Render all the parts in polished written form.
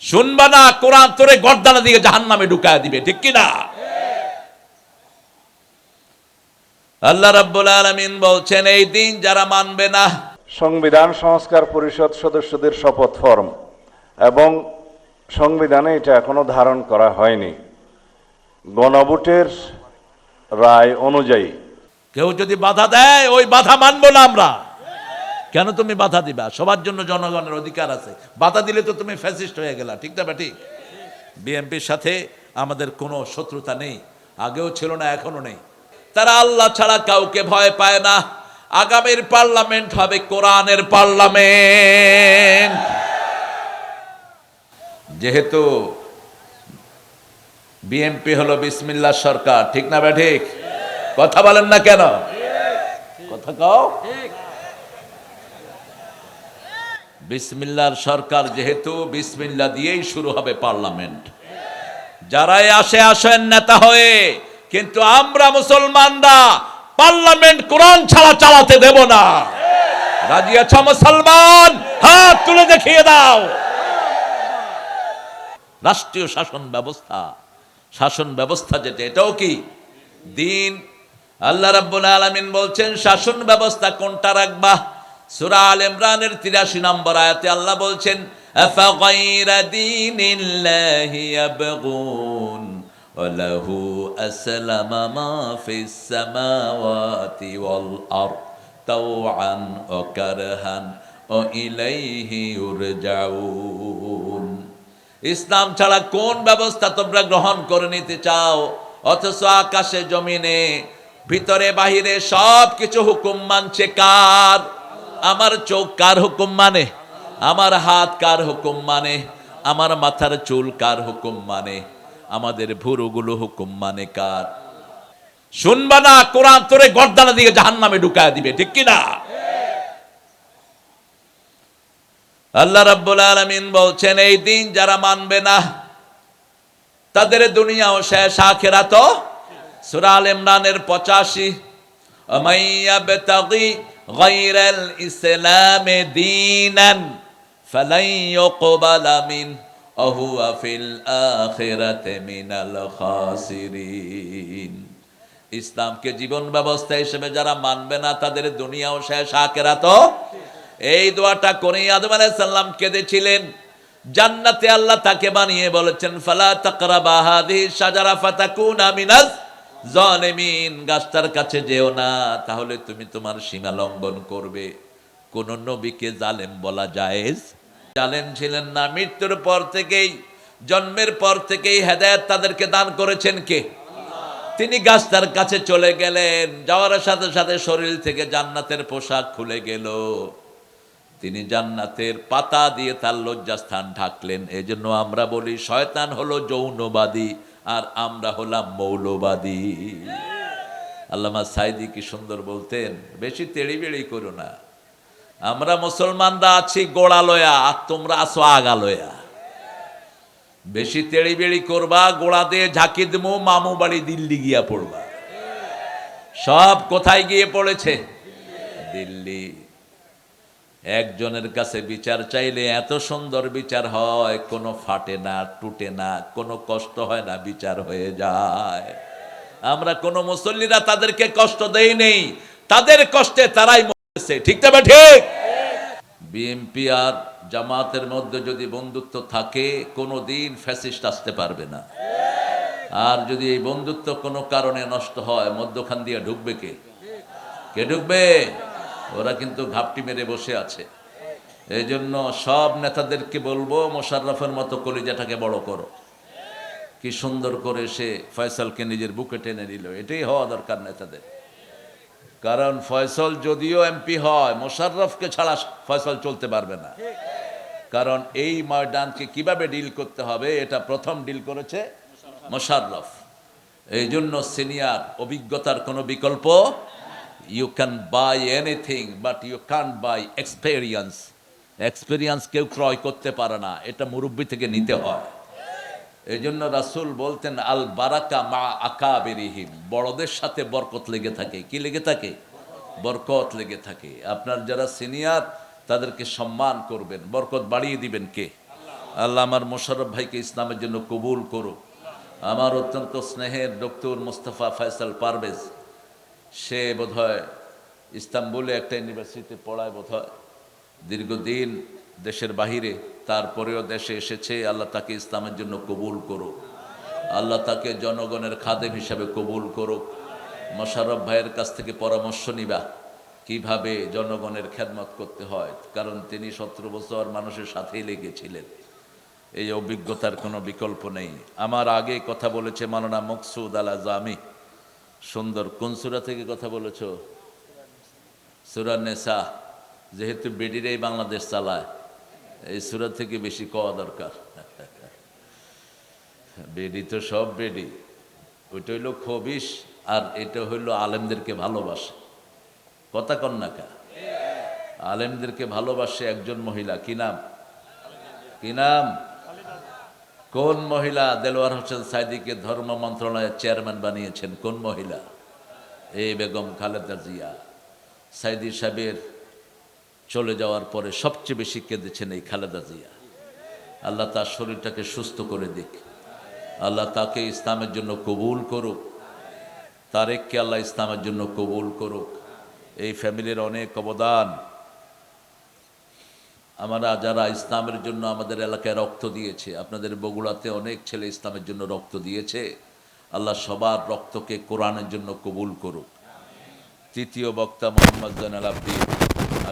শুনবা না, কোরআন তোরে গর্দানা দিয়ে জাহান্নামে ঢুকায় দিবে, ঠিক কি না? আল্লাহ রাব্বুল আলামিন বলছেন, এই দিন যারা মানবে না। সংবিধান সংস্কার পরিষদ সদস্যদের শপথ ফরম এবং সংবিধানে এটা এখনো ধারণ করা হয়নি। গণভোটের রায় অনুযায়ী কেউ যদি বাধা দেয়, ওই বাধা মানবো না আমরা। কেন তুমি বাধা দিবা? সবার জন্য জনগণের অধিকার আছে। বাধা দিলে তো তুমি ফ্যাসিস্ট হয়ে গেলা, ঠিক না ঠিক? বিএনপির সাথে আমাদের কোনো শত্রুতা নেই, আগেও ছিল না, এখনো নেই। তারা আল্লাহ ছাড়া কাউকে ভয় পায় না। আগামীর পার্লামেন্ট হবে কোরআনের পার্লামেন্ট। যেহেতু বিএনপি হলো বিসমিল্লাহ সরকার, ঠিক না ঠিক? কথা বলেন না কেন? কথা কও। বিসমিল্লাহর সরকার যেহেতু, বিসমিল্লাহ দিয়েই শুরু হবে পার্লামেন্ট। যারাই আসে আসেন নেতা হয়ে, কিন্তু আমরা মুসলমানরা পার্লামেন্ট কোরআন ছাড়া চালাতে দেব না। রাজি আছো মুসলমান? হাত তুলে দেখিয়ে দাও। রাষ্ট্রীয় শাসন ব্যবস্থা যেটা, এটাও কি দিন? আল্লাহ রাব্বুল আলামিন বলছেন শাসন ব্যবস্থা কোনটা রাখবা। সূরা আল ইমরানের 83 নম্বর আয়াতে আল্লাহ বলছেন, আফা গায়রা দীনিল্লাহি ইয়াবগুন ওয়া লাহু আসলামা মা ফিস সামাওয়াতি ওয়াল আরদ তাওআন ওয়া কারহান ওয়া ইলাইহি ইউরজাউন। ইসলাম ছাড়া কোন ব্যবস্থা তোমরা গ্রহণ করে নিতে চাও? অথচ আকাশে জমিনে ভিতরে বাহিরে সব কিছু হুকুম মানছে কার? আমার চোখ কার হুকুম মানে? আমার হাত কার হুকুম মানে? আমার মাথার চুল কার হুকুম মানে? আমাদের ভুরুগুলো হুকুম মানে কার? শুনবা না, কোরআন তোরে গর্দানা দিয়ে জাহান্নামে ঢুকায় দিবে, ঠিক কি না? আল্লাহ রাব্বুল আলামিন বলছেন, এই দিন যারা মানবে না তাদের দুনিয়াও শেষ, আখিরাতও। সূরা আল ইমরানের 85, মাইয়াবতাগি গায়রাল ইসলামে দীনান ফালাই ইউকবালা মিন ওয়া হুয়া ফিল আখিরাতি মিনাল খাসিরিন। ইসলামকে জীবন ব্যবস্থা হিসেবে যারা মানবে না তাদের দুনিয়াও শেষ, আখিরাতও। এই দোয়াটা করেই আদম আলাইহিস সালাম কেঁদেছিলেন। জান্নাতে আল্লাহ তাকে বানিয়ে বলেছেন, ফালা তাকরাবা হাযিহি শাজারা ফাতাকুনা মিনাজ জালিমিন। গাছটার কাছে যেও না, তাহলে তুমি তোমার সীমা লঙ্ঘন করবে। কোন নবীকে জালেম বলা জায়েজ? জালেম ছিলেন না। মৃত্যুর পর থেকেই, জন্মের পর থেকেই হেদায়েত তাদেরকে দান করেছেন কে? তিনি গাছটার কাছে চলে গেলেন, যাওয়ার সাথে সাথে শরীর থেকে জান্নাতের পোশাক খুলে গেল। তিনি জান্নাতের পাতা দিয়ে তার লজ্জাস্থান ঢাকলেন। এই জন্য আমরা বলি শয়তান হলো যৌনবাদী আর আমরা হলাম মৌলবাদী। আল্লামা সাইদি কি সুন্দর বলতেন, বেশি তেড়িবেড়ি করো না। আমরা মুসলমানরা আছি গোড়া লয়া, আর তোমরা আছো আগা লয়া। বেশি তেড়িবেড়ি করবা, গোড়া দিয়ে ঝাঁকি দেবো, মামু বাড়ি দিল্লি গিয়া পড়বা। সব কোথায় গিয়ে পড়েছে? দিল্লি। একজনের কাছে বিচার চাইলে এত সুন্দর বিচার হয়, কোনো ফাটে না, টুটে না, কোনো কষ্ট হয় না, বিচার হয়ে যায়। আমরা কোন মুসল্লিরা তাদেরকে কষ্ট দেই নেই, তাদের কষ্টে তারাই মরেছে, ঠিক না ঠিক? বিএনপি আর জামাতের মধ্যে যদি বন্ধুত্ব থাকে, কোনোদিন ফ্যাসিস্ট আসতে পারবে না। আর যদি এই বন্ধুত্ব কোনো কারণে নষ্ট হয়, মধ্যখান দিয়ে ঢুকবে কে? কে ঢুকবে? ওরা কিন্তু ঘাপটি মেরে বসে আছে। এই জন্য সব নেতাদেরকে বলবো, মোশাররফের মতো কলিজাটাকে বড় করো। কি সুন্দর করে সে ফয়সালকে নিজের বুকে টেনে নিল। এটাই হওয়া দরকার নেতাদের। কারণ ফয়সাল যদিও এমপি হয়, মোশাররফকে ছাড়া ফয়সাল চলতে পারবে না। কারণ এই ময়দানকে কিভাবে ডিল করতে হবে, এটা প্রথম ডিল করেছে মোশাররফ। এই জন্য সিনিয়র, অভিজ্ঞতার কোনো বিকল্প। You can buy anything, but you can't buy experience. Experience কেউ ক্রয় করতে পারে না, এটা মুরব্বি থেকে নিতে হয়। এই জন্য রাসূল বলতেন, আল বারাকা মা আকাবিরিহিম। বড়দের সাথে বরকত লেগে থাকে। কি লেগে থাকে? বরকত লেগে থাকে। আপনার যারা সিনিয়র, তাদেরকে সম্মান করবেন, বরকত বাড়িয়ে দিবেন কে? আল্লাহ আমার মোশাররফ ভাইকে ইসলামের জন্য কবুল করুক। আমার অত্যন্ত স্নেহের ডক্টর মোস্তফা ফয়সাল পারভেজ, সে বোধহয় ইস্তাম্বুলে একটা ইউনিভার্সিটিতে পড়ায় বোধহয়, দীর্ঘদিন দেশের বাহিরে, তারপরেও দেশে এসেছে। আল্লাহ তাকে ইসলামের জন্য কবুল করুক, আল্লাহ তাকে জনগণের খাদেম হিসাবে কবুল করুক। মোশাররফ ভাইয়ের কাছ থেকে পরামর্শ নিবা কিভাবে জনগণের খেদমত করতে হয়, কারণ তিনি 17 বছর মানুষের সাথেই লেগেছিলেন। এই অভিজ্ঞতার কোনো বিকল্প নেই। আমার আগে কথা বলেছে মাওলানা মকসুদ আল আজামি, সুন্দর। কোন সূরা থেকে কথা বলেছো? সূরা নেসা। যেহেতু বেডিরাই বাংলাদেশ চালায়, এই সূরা থেকে বেশি কওয়া দরকার। বেডি তো সব বেডি, ওইটা হইল খবিশ, আর এটা হইল আলেমদেরকে ভালোবাসে। কথা কন্যাকা, আলেমদেরকে ভালোবাসে একজন মহিলা। কি নাম? কি নাম? কোন মহিলা দেলোয়ার হোসেন সাইদিকে ধর্ম মন্ত্রণালয়ের চেয়ারম্যান বানিয়েছেন? কোন মহিলা? এই বেগম খালেদা জিয়া। সাইদি সাহেবের চলে যাওয়ার পরে সবচেয়ে বেশি কেঁদেছেন এই খালেদা জিয়া। আল্লাহ তার শরীরটাকে সুস্থ করে দিক, আল্লাহ তাকে ইসলামের জন্য কবুল করুক, তারেককে আল্লাহ ইসলামের জন্য কবুল করুক। এই ফ্যামিলির অনেক অবদান। আমরা যারা ইসলামের জন্য আমাদের এলাকায় রক্ত দিয়েছে, আপনাদের বগুড়াতে অনেক ছেলে ইসলামের জন্য রক্ত দিয়েছে, আল্লাহ সবার রক্তকে কোরআনের জন্য কবুল করুক। তৃতীয় বক্তা মোহাম্মদ জয়নাল আবদিন,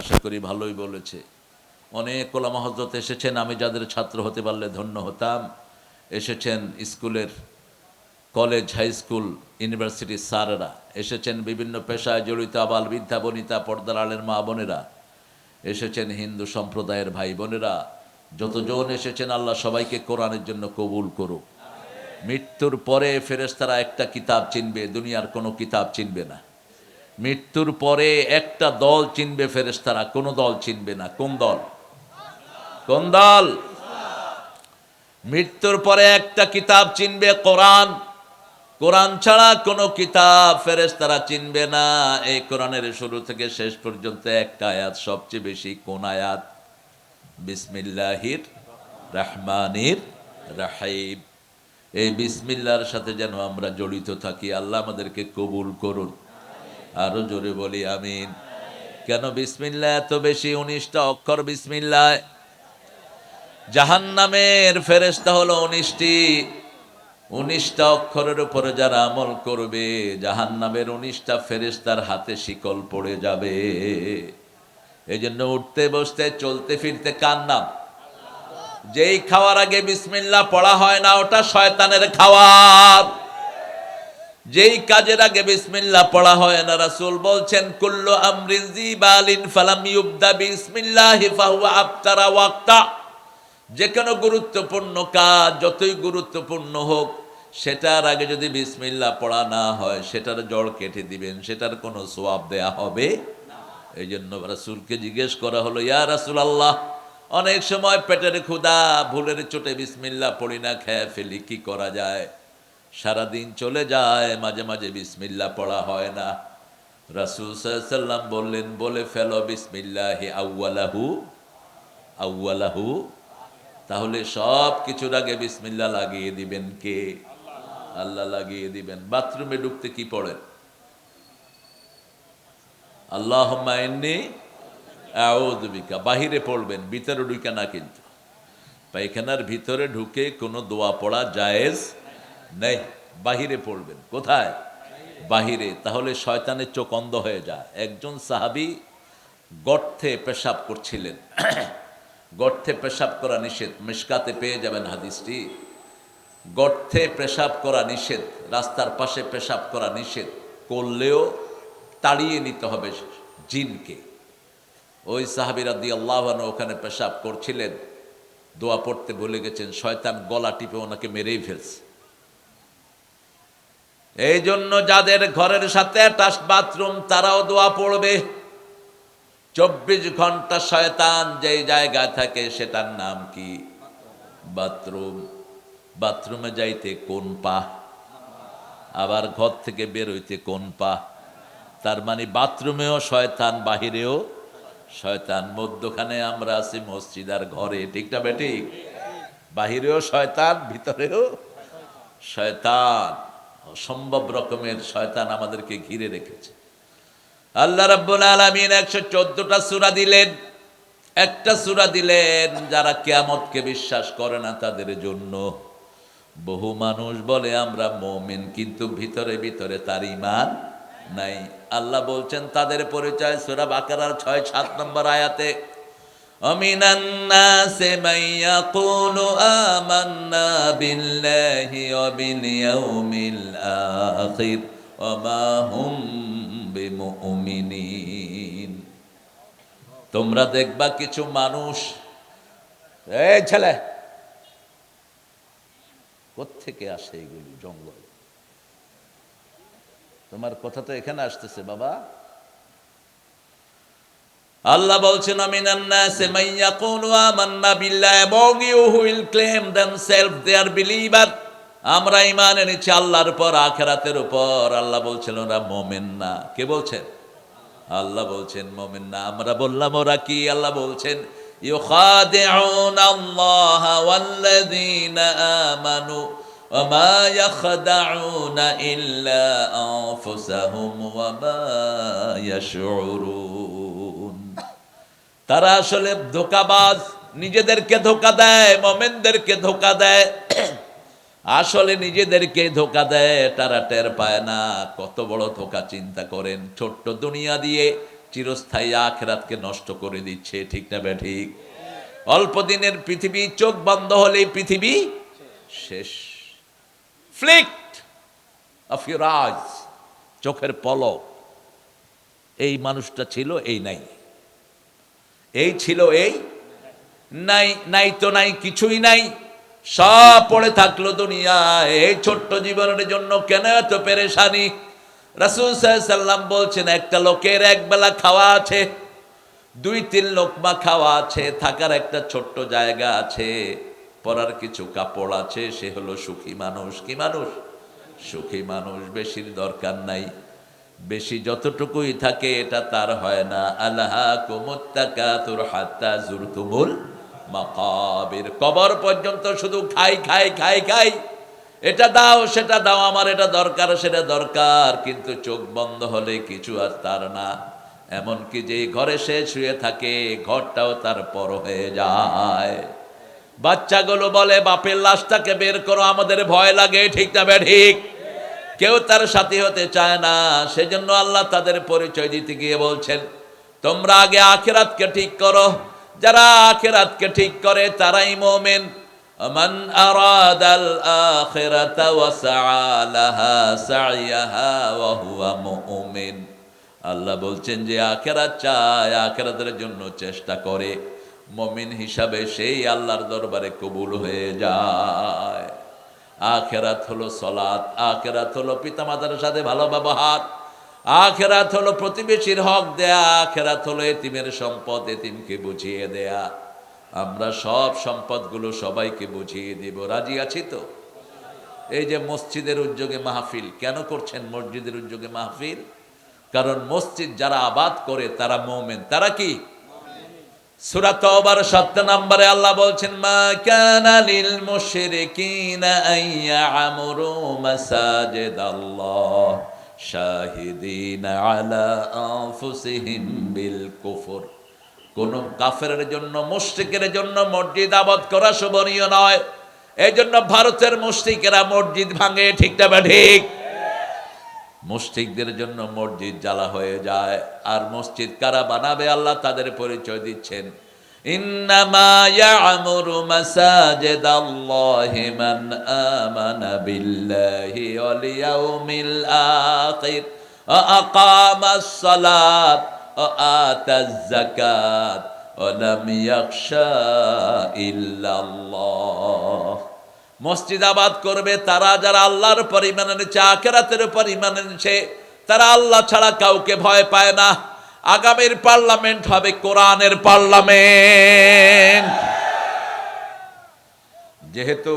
আশা করি ভালোই বলেছে। অনেক ওলামা হযরত এসেছেন, আমি যাদের ছাত্র হতে পারলে ধন্য হতাম। এসেছেন স্কুলের, কলেজ, হাই স্কুল, ইউনিভার্সিটির স্যারেরা এসেছেন, বিভিন্ন পেশায় জড়িত আবাল বৃদ্ধা বনিতা, পর্দার আলের মা বোনেরা এসেছেন, হিন্দু সম্প্রদায়ের ভাই বোনেরা যতজন এসেছেন, আল্লাহ সবাইকে কোরআনের জন্য কবুল করুক। মৃত্যুর পরে ফেরেশতারা একটা কিতাব চিনবে, দুনিয়ার কোনো কিতাব চিনবে না। মৃত্যুর পরে একটা দল চিনবে ফেরেশতারা, কোনো দল চিনবে না। কোন দল? কোন দল? মৃত্যুর পরে একটা কিতাব চিনবে, কোরআন। কোরআন ছাড়া কোনো কিতাব ফেরেশতারা চিনবে না। এই কোরআনের শুরু থেকে শেষ পর্যন্ত একটা আয়াত সবচেয়ে বেশি। কোন আয়াত? বিসমিল্লাহির রহমানির রহিম। এই বিসমিল্লাহর সাথে যেন আমরা জড়িত থাকি। আল্লাহ আমাদেরকে কবুল করুন। আরো জোরে বলি আমিন। কেন বিসমিল্লাহ এত বেশি? 19টা অক্ষর বিসমিল্লাহ। জাহান্নামের ফেরেশতা হলো 19টি। 19টা অক্ষরের উপরে যারা আমল করবে, জাহান্নামের 19টা ফেরেশতার হাতে শিকল পড়ে যাবে। এই জন্য উঠতে বসতে চলতে ফিরতে কার নাম? যেই খাওয়ার আগে বিসমিল্লাহ পড়া হয় না, ওটা শয়তানের খাবার। যেই কাজের আগে বিসমিল্লাহ পড়া হয় না, রাসূল বলছেন কুল্লু আমরিন জিবালিন ফালাম ইউবদা বিসমিল্লাহি ফাহুয়া আবতারা ওয়াক্তা। যে কোনো গুরুত্বপূর্ণ কাজ, যতই গুরুত্বপূর্ণ হোক, সেটার আগে যদি বিসমিল্লাহ পড়া না হয়, সেটার জড় কেটে দিবেন, সেটার কোনো সওয়াব দেয়া হবে। এই জন্য রাসূলকে জিজ্ঞেস করা হলো, ইয়া রাসূলুল্লাহ, অনেক সময় পেটের ক্ষুধা, ভুলের চোটে বিসমিল্লাহ পড়ি না, খেয়ে ফেলি, কি করা যায়? সারাদিন চলে যায়, মাঝে মাঝে বিসমিল্লাহ পড়া হয় না। রাসূল সাল্লাল্লাহু আলাইহি ওয়াসাল্লাম বললেন, বলে ফেলো বিসমিল্লাহি আউয়ালাহু আউয়ালাহু। তাহলে সব কিছুর আগে বিসমিল্লাহ লাগিয়ে দিবেন কে? আল্লাহ লাগিয়ে দিবেন। বাথরুমে ঢুকতে কি পড়েন? আল্লাহুম্মা ইন্নী আউযু বিকা। বাহিরে পড়বেন, ভিতরে ঢুকে না। কিন্তু পায়খানার ভিতরে ঢুকে কোনো দোয়া পড়া জায়েজ নেই। বাহিরে পড়বেন। কোথায়? বাহিরে। তাহলে শয়তানের চোখ অন্ধ হয়ে যায়। একজন সাহাবী গর্তে পেশাব করছিলেন। গর্তে পেশাব করা নিষেধ, মিশকাতে পেয়ে যাবেন হাদিসটি। গর্তে পেশাব করা নিষেধ, রাস্তার পাশে পেশাব করা নিষেধ, করলেও তাড়িয়ে নিতে হবে জিনকে। ওই সাহাবী রাদিয়াল্লাহু আনহু ওখানে পেশাব করছিলেন, দোয়া পড়তে ভুলে গেছেন, শয়তান গলা টিপে ওনাকে মেরেই ফেলছে। এই জন্য যাদের ঘরের সাথে অ্যাটাচ বাথরুম, তারাও দোয়া পড়বে। 24 ঘন্টা শয়তান যেই জায়গায় থাকে, সেটার নাম কি? বাথরুম। বাথরুমে যাইতে কোন পা? আবার ঘর থেকে বের হইতে কোন পা? তার মানে বাথরুমেও শয়তান, বাহিরেও শয়তান। মধ্যখানে আমরা আছি মসজিদ আর ঘরে। ঠিক না বেঠিক? বাহিরেও শয়তান, ভিতরেও শয়তান। অসম্ভব রকমের শয়তান আমাদেরকে ঘিরে রেখেছে। আল্লাহ রাব্বুল আলামিন 114টা সূরা দিলেন। একটা সূরা দিলেন যারা কিয়ামতকে বিশ্বাস করে না তাদের জন্য। বহু মানুষ বলে আমরা মুমিন, কিন্তু ভিতরে ভিতরে তার ঈমান নাই। আল্লাহ বলছেন তাদের পরিচয় সূরা বাকারার 6-7 নম্বর আয়াতে, আমিনান নাসি মান ইয়াকুলু আমান্না বিল্লাহি ওয়া বিল ইয়াউমিল আখির ওয়া মা হুম বিমুমিনিন। তোমরা দেখবা কিছু মানুষ, এই ছেলে কোত্থেকে আসে এগুলি, জঙ্গল, তোমার কথা তো এখানে আসতেছে বাবা। আল্লাহ বলছেন আমিনান নাসি মান ইয়াকুলু আমান্না বিল্লাহ, among you who will claim themselves they are believer, আমরা ঈমান এনেছি আল্লাহর উপর, আখিরাতের উপর। আল্লাহ বলছেন ওরা মুমিন না। কে বলছেন? আল্লাহ বলছেন মুমিন না। আমরা বললাম ওরা কি? আল্লাহ বলছেন ইউখাদিউনা আল্লাহ ওয়াল্লাযীনা আমানু ওয়া মা ইয়াখদাউনা ইল্লা আনফুসাহুম ওয়া মা ইয়াশউরুন। তারা আসলে ধোঁকাবাজ, নিজেদেরকে ধোঁকা দেয়, মুমিনদেরকে ধোঁকা দেয়। আসলে নিজেদেরকে ধোঁকা দেয়, তারা টের পায় না। কত বড় ধোঁকা চিন্তা করেন। ছোট্ট দুনিয়া দিয়ে চিরস্থায়ী আখিরাতকে নষ্ট করে দিচ্ছে, ঠিক না বেঠিক? অল্প দিনের পৃথিবী, চোখ বন্ধ হলেই পৃথিবী শেষ। ফ্লিক অফ ইউর আইজ, চোখের পলক। এই মানুষটা ছিল, এই নাই। এই ছিল, এই নাই। নাই তো নাই, কিছুই নাই, সব পড়ে থাকলো দুনিয়ায়। এই ছোট্ট জীবনের জন্য কেন এত পেরেশানি? রাসূল সাল্লাল্লাহু আলাইহি সাল্লাম বলছেন একটা লোকের একবেলা খাওয়া আছে, 2-3 লোকমা খাওয়া আছে, থাকার একটা ছোট্ট জায়গা আছে, পরার কিছু কাপড় আছে, সে হলো সুখী মানুষ। কি মানুষ? সুখী মানুষ। বেশির দরকার নাই। বেশি যতটুকুই থাকে এটা তার হয় না। আলহাকুমুত তাকাতুর হাত্তা যুরতুমুল মাকাবির। কবর পর্যন্ত শুধু খাই খাই খাই খাই, এটা দাও সেটা দাও, আমার এটা দরকার সেটা দরকার, কিন্তু চোখ বন্ধ হলে কিছু আর তার না। এমনকি যে ঘরে সে শুয়ে থাকে ঘরটাও তার পর হয়ে যায়। বাচ্চাগুলো বলে বাপের লাশটাকে বের করো, আমাদের ভয় লাগে, ঠিক না ঠিক? কেউ তার সাথী হতে চায় না। সেজন্য আল্লাহ তাদের পরিচয় দিতে গিয়ে বলছেন তোমরা আগে আখিরাতকে ঠিক করো। যারা আখিরাতকে ঠিক করে তারাই মুমিন। মান আরাদাল আখিরাতা ওয়া সাআ লাহা সাইয়াহা ওয়া হুয়া মুমিন। আল্লাহ বলছেন যে আখিরাত চায়, আখিরাতের জন্য চেষ্টা করে, মুমিন হিসাবে সেই আল্লাহর দরবারে কবুল হয়ে যায়। আখিরাত হলো সালাত, আখিরাত হলো পিতামাতার সাথে ভালো ব্যবহার, আখিরাত হলো প্রতিবেশীর হক দেয়া, আখিরাত হলো এতিমের সম্পদ এতিমকে বুঝিয়ে দেয়া। আমরা সব সম্পদগুলো সবাইকে বুঝিয়ে দেব। রাজি আছি তো? এই যে মসজিদের উদ্যোগে মাহফিল কেন করছেন? মসজিদের উদ্যোগে মাহফিল কারণ মসজিদ যারা আবাদ করে তারা মুমিন। তারা কি? সূরা তাওবার 7 নম্বরে আল্লাহ বলছেন মা কানা লিল মুশরিকিনা আইয়ামুরু মাসাজিদাল্লাহ শাহিদিনা আলা আনফুসিহিম বিল কুফর। কোন কাফেরের জন্য, মুশরিকের জন্য মসজিদ আবাদ করা শোভনীয় নয়। এই জন্য ভারতের মুশরিকেরা মসজিদ ভাঙে, ঠিক না ঠিক? মুশরিকদের জন্য মসজিদ জ্বালা হয়ে যায়। আর মসজিদ কারা বানাবে? আল্লাহ তাদের পরিচয় দিচ্ছেন ইন্নামা ইয়া'মুরু মাসাজিদাল্লাহি মান আমানা বিল্লাহি ওয়াল ইয়াউমিল আখির ওয়া আকামাস সালাত ওয়া আতাজ যাকাত ওয়া লাম ইয়াখশা ইল্লাল্লাহ। মসজিদ আবাদ করবে তারা যারা আল্লাহর উপর ঈমান এনেছে, আখিরাতের উপর ঈমান এনেছে, তারা আল্লাহ ছাড়া কাউকে ভয় পায় না। আগামীর পার্লামেন্ট হবে কোরআনের পার্লামেন্ট। যেহেতু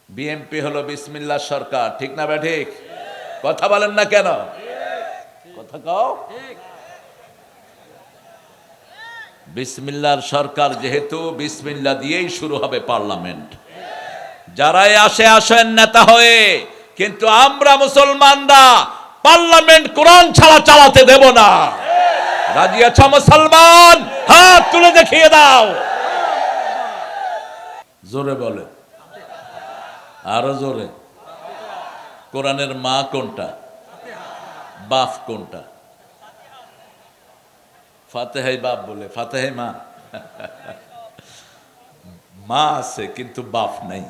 বিএনপি হলো বিসমিল্লাহ সরকার, ঠিক না ঠিক? কথা বলেন না কেন? কথা কও। বিসমিল্লাহর সরকার যেহেতু, বিসমিল্লাহ দিয়েই শুরু হবে পার্লামেন্ট। যারাই আসে আসেন নেতা হয়ে, কিন্তু আমরা মুসলমানরা পার্লামেন্ট কোরআন ছাড়া চালাতে দেব না। রাজি আছো মুসলমান? হাত তুলে দেখিয়ে দাও। জোরে বলে, আরো জোরে। কোরআনের মা কোনটা, বাপ কোনটা? ফাতেহাই বাপ বলে, ফাতেহাই মা। মা আছে কিন্তু বাপ নাই।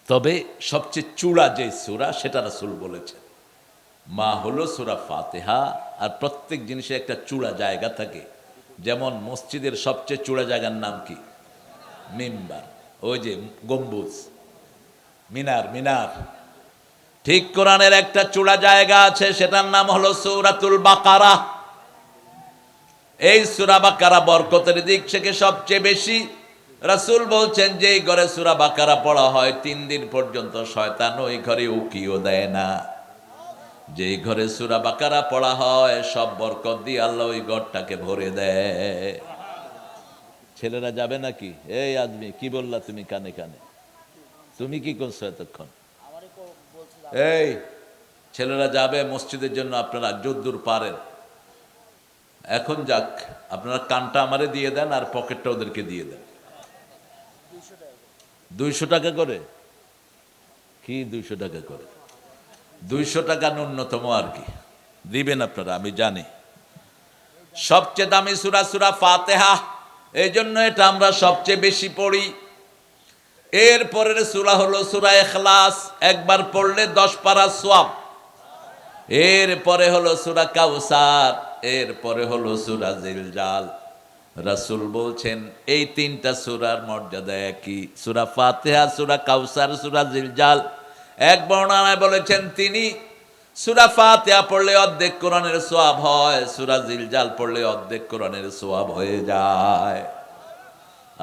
তবে সবচেয়ে চূড়া যে সূরা, সেটা রাসূল বলেছেন মা হলো সূরা ফাতিহা। আর প্রত্যেক জিনিসে একটা চূড়া জায়গা থাকে। যেমন মসজিদের সবচেয়ে চূড়া জায়গার নাম কি? মিম্বার। ওই যে গম্বুজ, মিনার, মিনার। ঠিক কোরআনের একটা চূড়া জায়গা আছে, সেটার নাম হলো সূরাতুল বাকারা। এই সূরা বাকারা বরকতের দিক থেকে সবচেয়ে বেশি। রাসূল বলছেন যে এই ঘরে সূরা বাকারা পড়া হয় 3 দিন পর্যন্ত শয়তান ওই ঘরে উকিও দেয় না। যেই ঘরে সূরা বাকারা পড়া হয় সব বরকত দিয়ে আল্লাহ ওই ঘরটাকে ভরে দেয়। ছেলেরা যাবে নাকি? এই আদমি, কি বললা তুমি কানে কানে? তুমি কি করছো এতক্ষণ? এই ছেলেরা যাবে মসজিদের জন্য, আপনারা যদ্দূর পারেন। এখন যাক, আপনারা কানটা আমারে দিয়ে দেন আর পকেটটা ওদেরকে দিয়ে দেন। 200 টাকা করে? কি 200 টাকা করে? 200 টাকা ন্যূনতম আর কি দিবেন আপনারা, আমি জানি। সবচেয়ে দামি সূরা সূরা ফাতিহা, এই জন্য এটা আমরা সবচেয়ে বেশি পড়ি। এর পরের সূরা হলো সূরা ইখলাস, একবার পড়লে 10 পারা সওয়াব। এর পরে হলো সূরা কাউসার, এর পরে হলো সূরা জিলজাল। রাসূল বলছেন এই 3টা সূরার মর্যাদা একই। সূরা ফাতিহা, সূরা কাউসার, সূরা জিলজাল। এক বর্ণনায় বলেছেন তিনি সূরা ফাতিহা পড়লে অর্ধেক কোরআনের সওয়াব হয়, সূরা জিলজাল পড়লে অর্ধেক কোরআনের সওয়াব হয়ে যায়।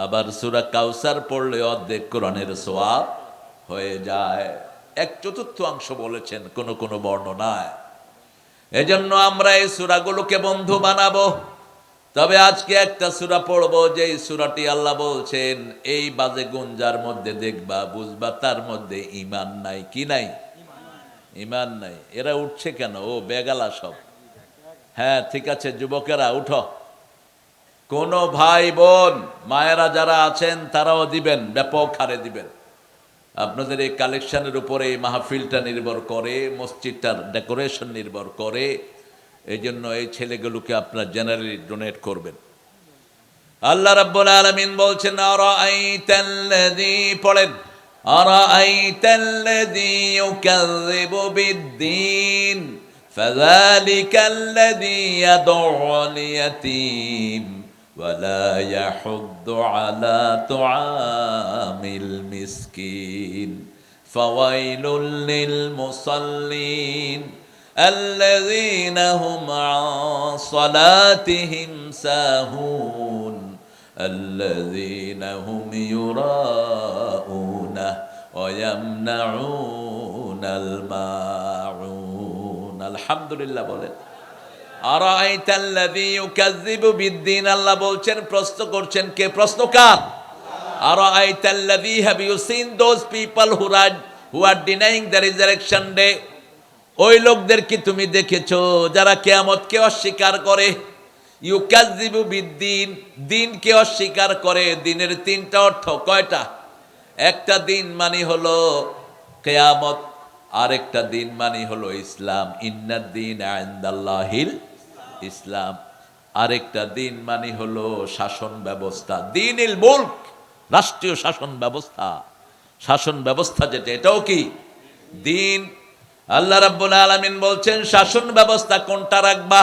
আবার সূরা কাউসার পড়লে অর্ধেক কোরআনের সওয়াব হয়ে যায়। 1/4 বলেছেন কোন কোন বর্ণনায়। এজন্য আমরা এই সূরাগুলোকে বন্ধু বানাবো। তবে আজকে একটা সূরা পড়বো, যে সূরাটি আল্লাহ বলছেন এই বাজে গুঞ্জার মধ্যে দেখবা, বুঝবা তার মধ্যে ঈমান নাই। কি নাই? ঈমান নাই। এরা উঠছে কেন? ও বেগালা সব। হ্যাঁ ঠিক আছে, যুবকেরা উঠো। কোন ভাই বোন মায়েরা যারা আছেন তারাও দিবেন, ব্যাপক হারে দিবেন। আপনাদের এই কালেকশনের উপরে এই মাহফিলটা নির্ভর করে, মসজিদটার ডেকোরেশন নির্ভর করে। এই জন্য এই ছেলেগুলোকে আপনারা জেনারেলি ডোনেট করবেন। আল্লাহ রাব্বুল আলামিন বলছেন আরাআইতাল্লাযী, পড়েন, আরাআইতাল্লাযী ইউকাযযিবু বিদ্দীন ফাযালিকাল্লাযী ইয়াদউল ইয়াতীম ওয়ালা ইয়াহুদ্দু আলা তুআমিল মিসকিন ফাওয়াইলুল লিল মুসাল্লিন الذين هم عن صلاتهم ساهون الذين هم يراءون ويمنعون الماعون الحمد لله বলেন। আরাআইতাল্লাযী ইউকাযযিবু বিদ্দীন, আল্লাহ বলছেন, প্রশ্ন করছেন কে? প্রশ্নকার। আরাআইতাল্লাযী, have you seen those people who are denying the resurrection day? ওই লোকদের কি তুমি দেখেছো যারা কিয়ামতকে অস্বীকার করে? ইউকাযযিবু বিদ্দীন, দিনকে অস্বীকার করে। দিনের 3টা অর্থ। কয়টা? একটা দিন মানে হলো কিয়ামত, আরেকটা দিন মানে হলো ইসলাম, ইন্নাদ-দীন ইনদাল্লাহিল ইসলাম। আরেকটা দিন মানে হলো শাসন ব্যবস্থা, দীনুল মুলক, রাষ্ট্রীয় শাসন ব্যবস্থা। শাসন ব্যবস্থা যেটা, এটাও কি দিন। আল্লাহ রাব্বুল আলামিন বলছেন শাসন ব্যবস্থা কোনটা রাখবা?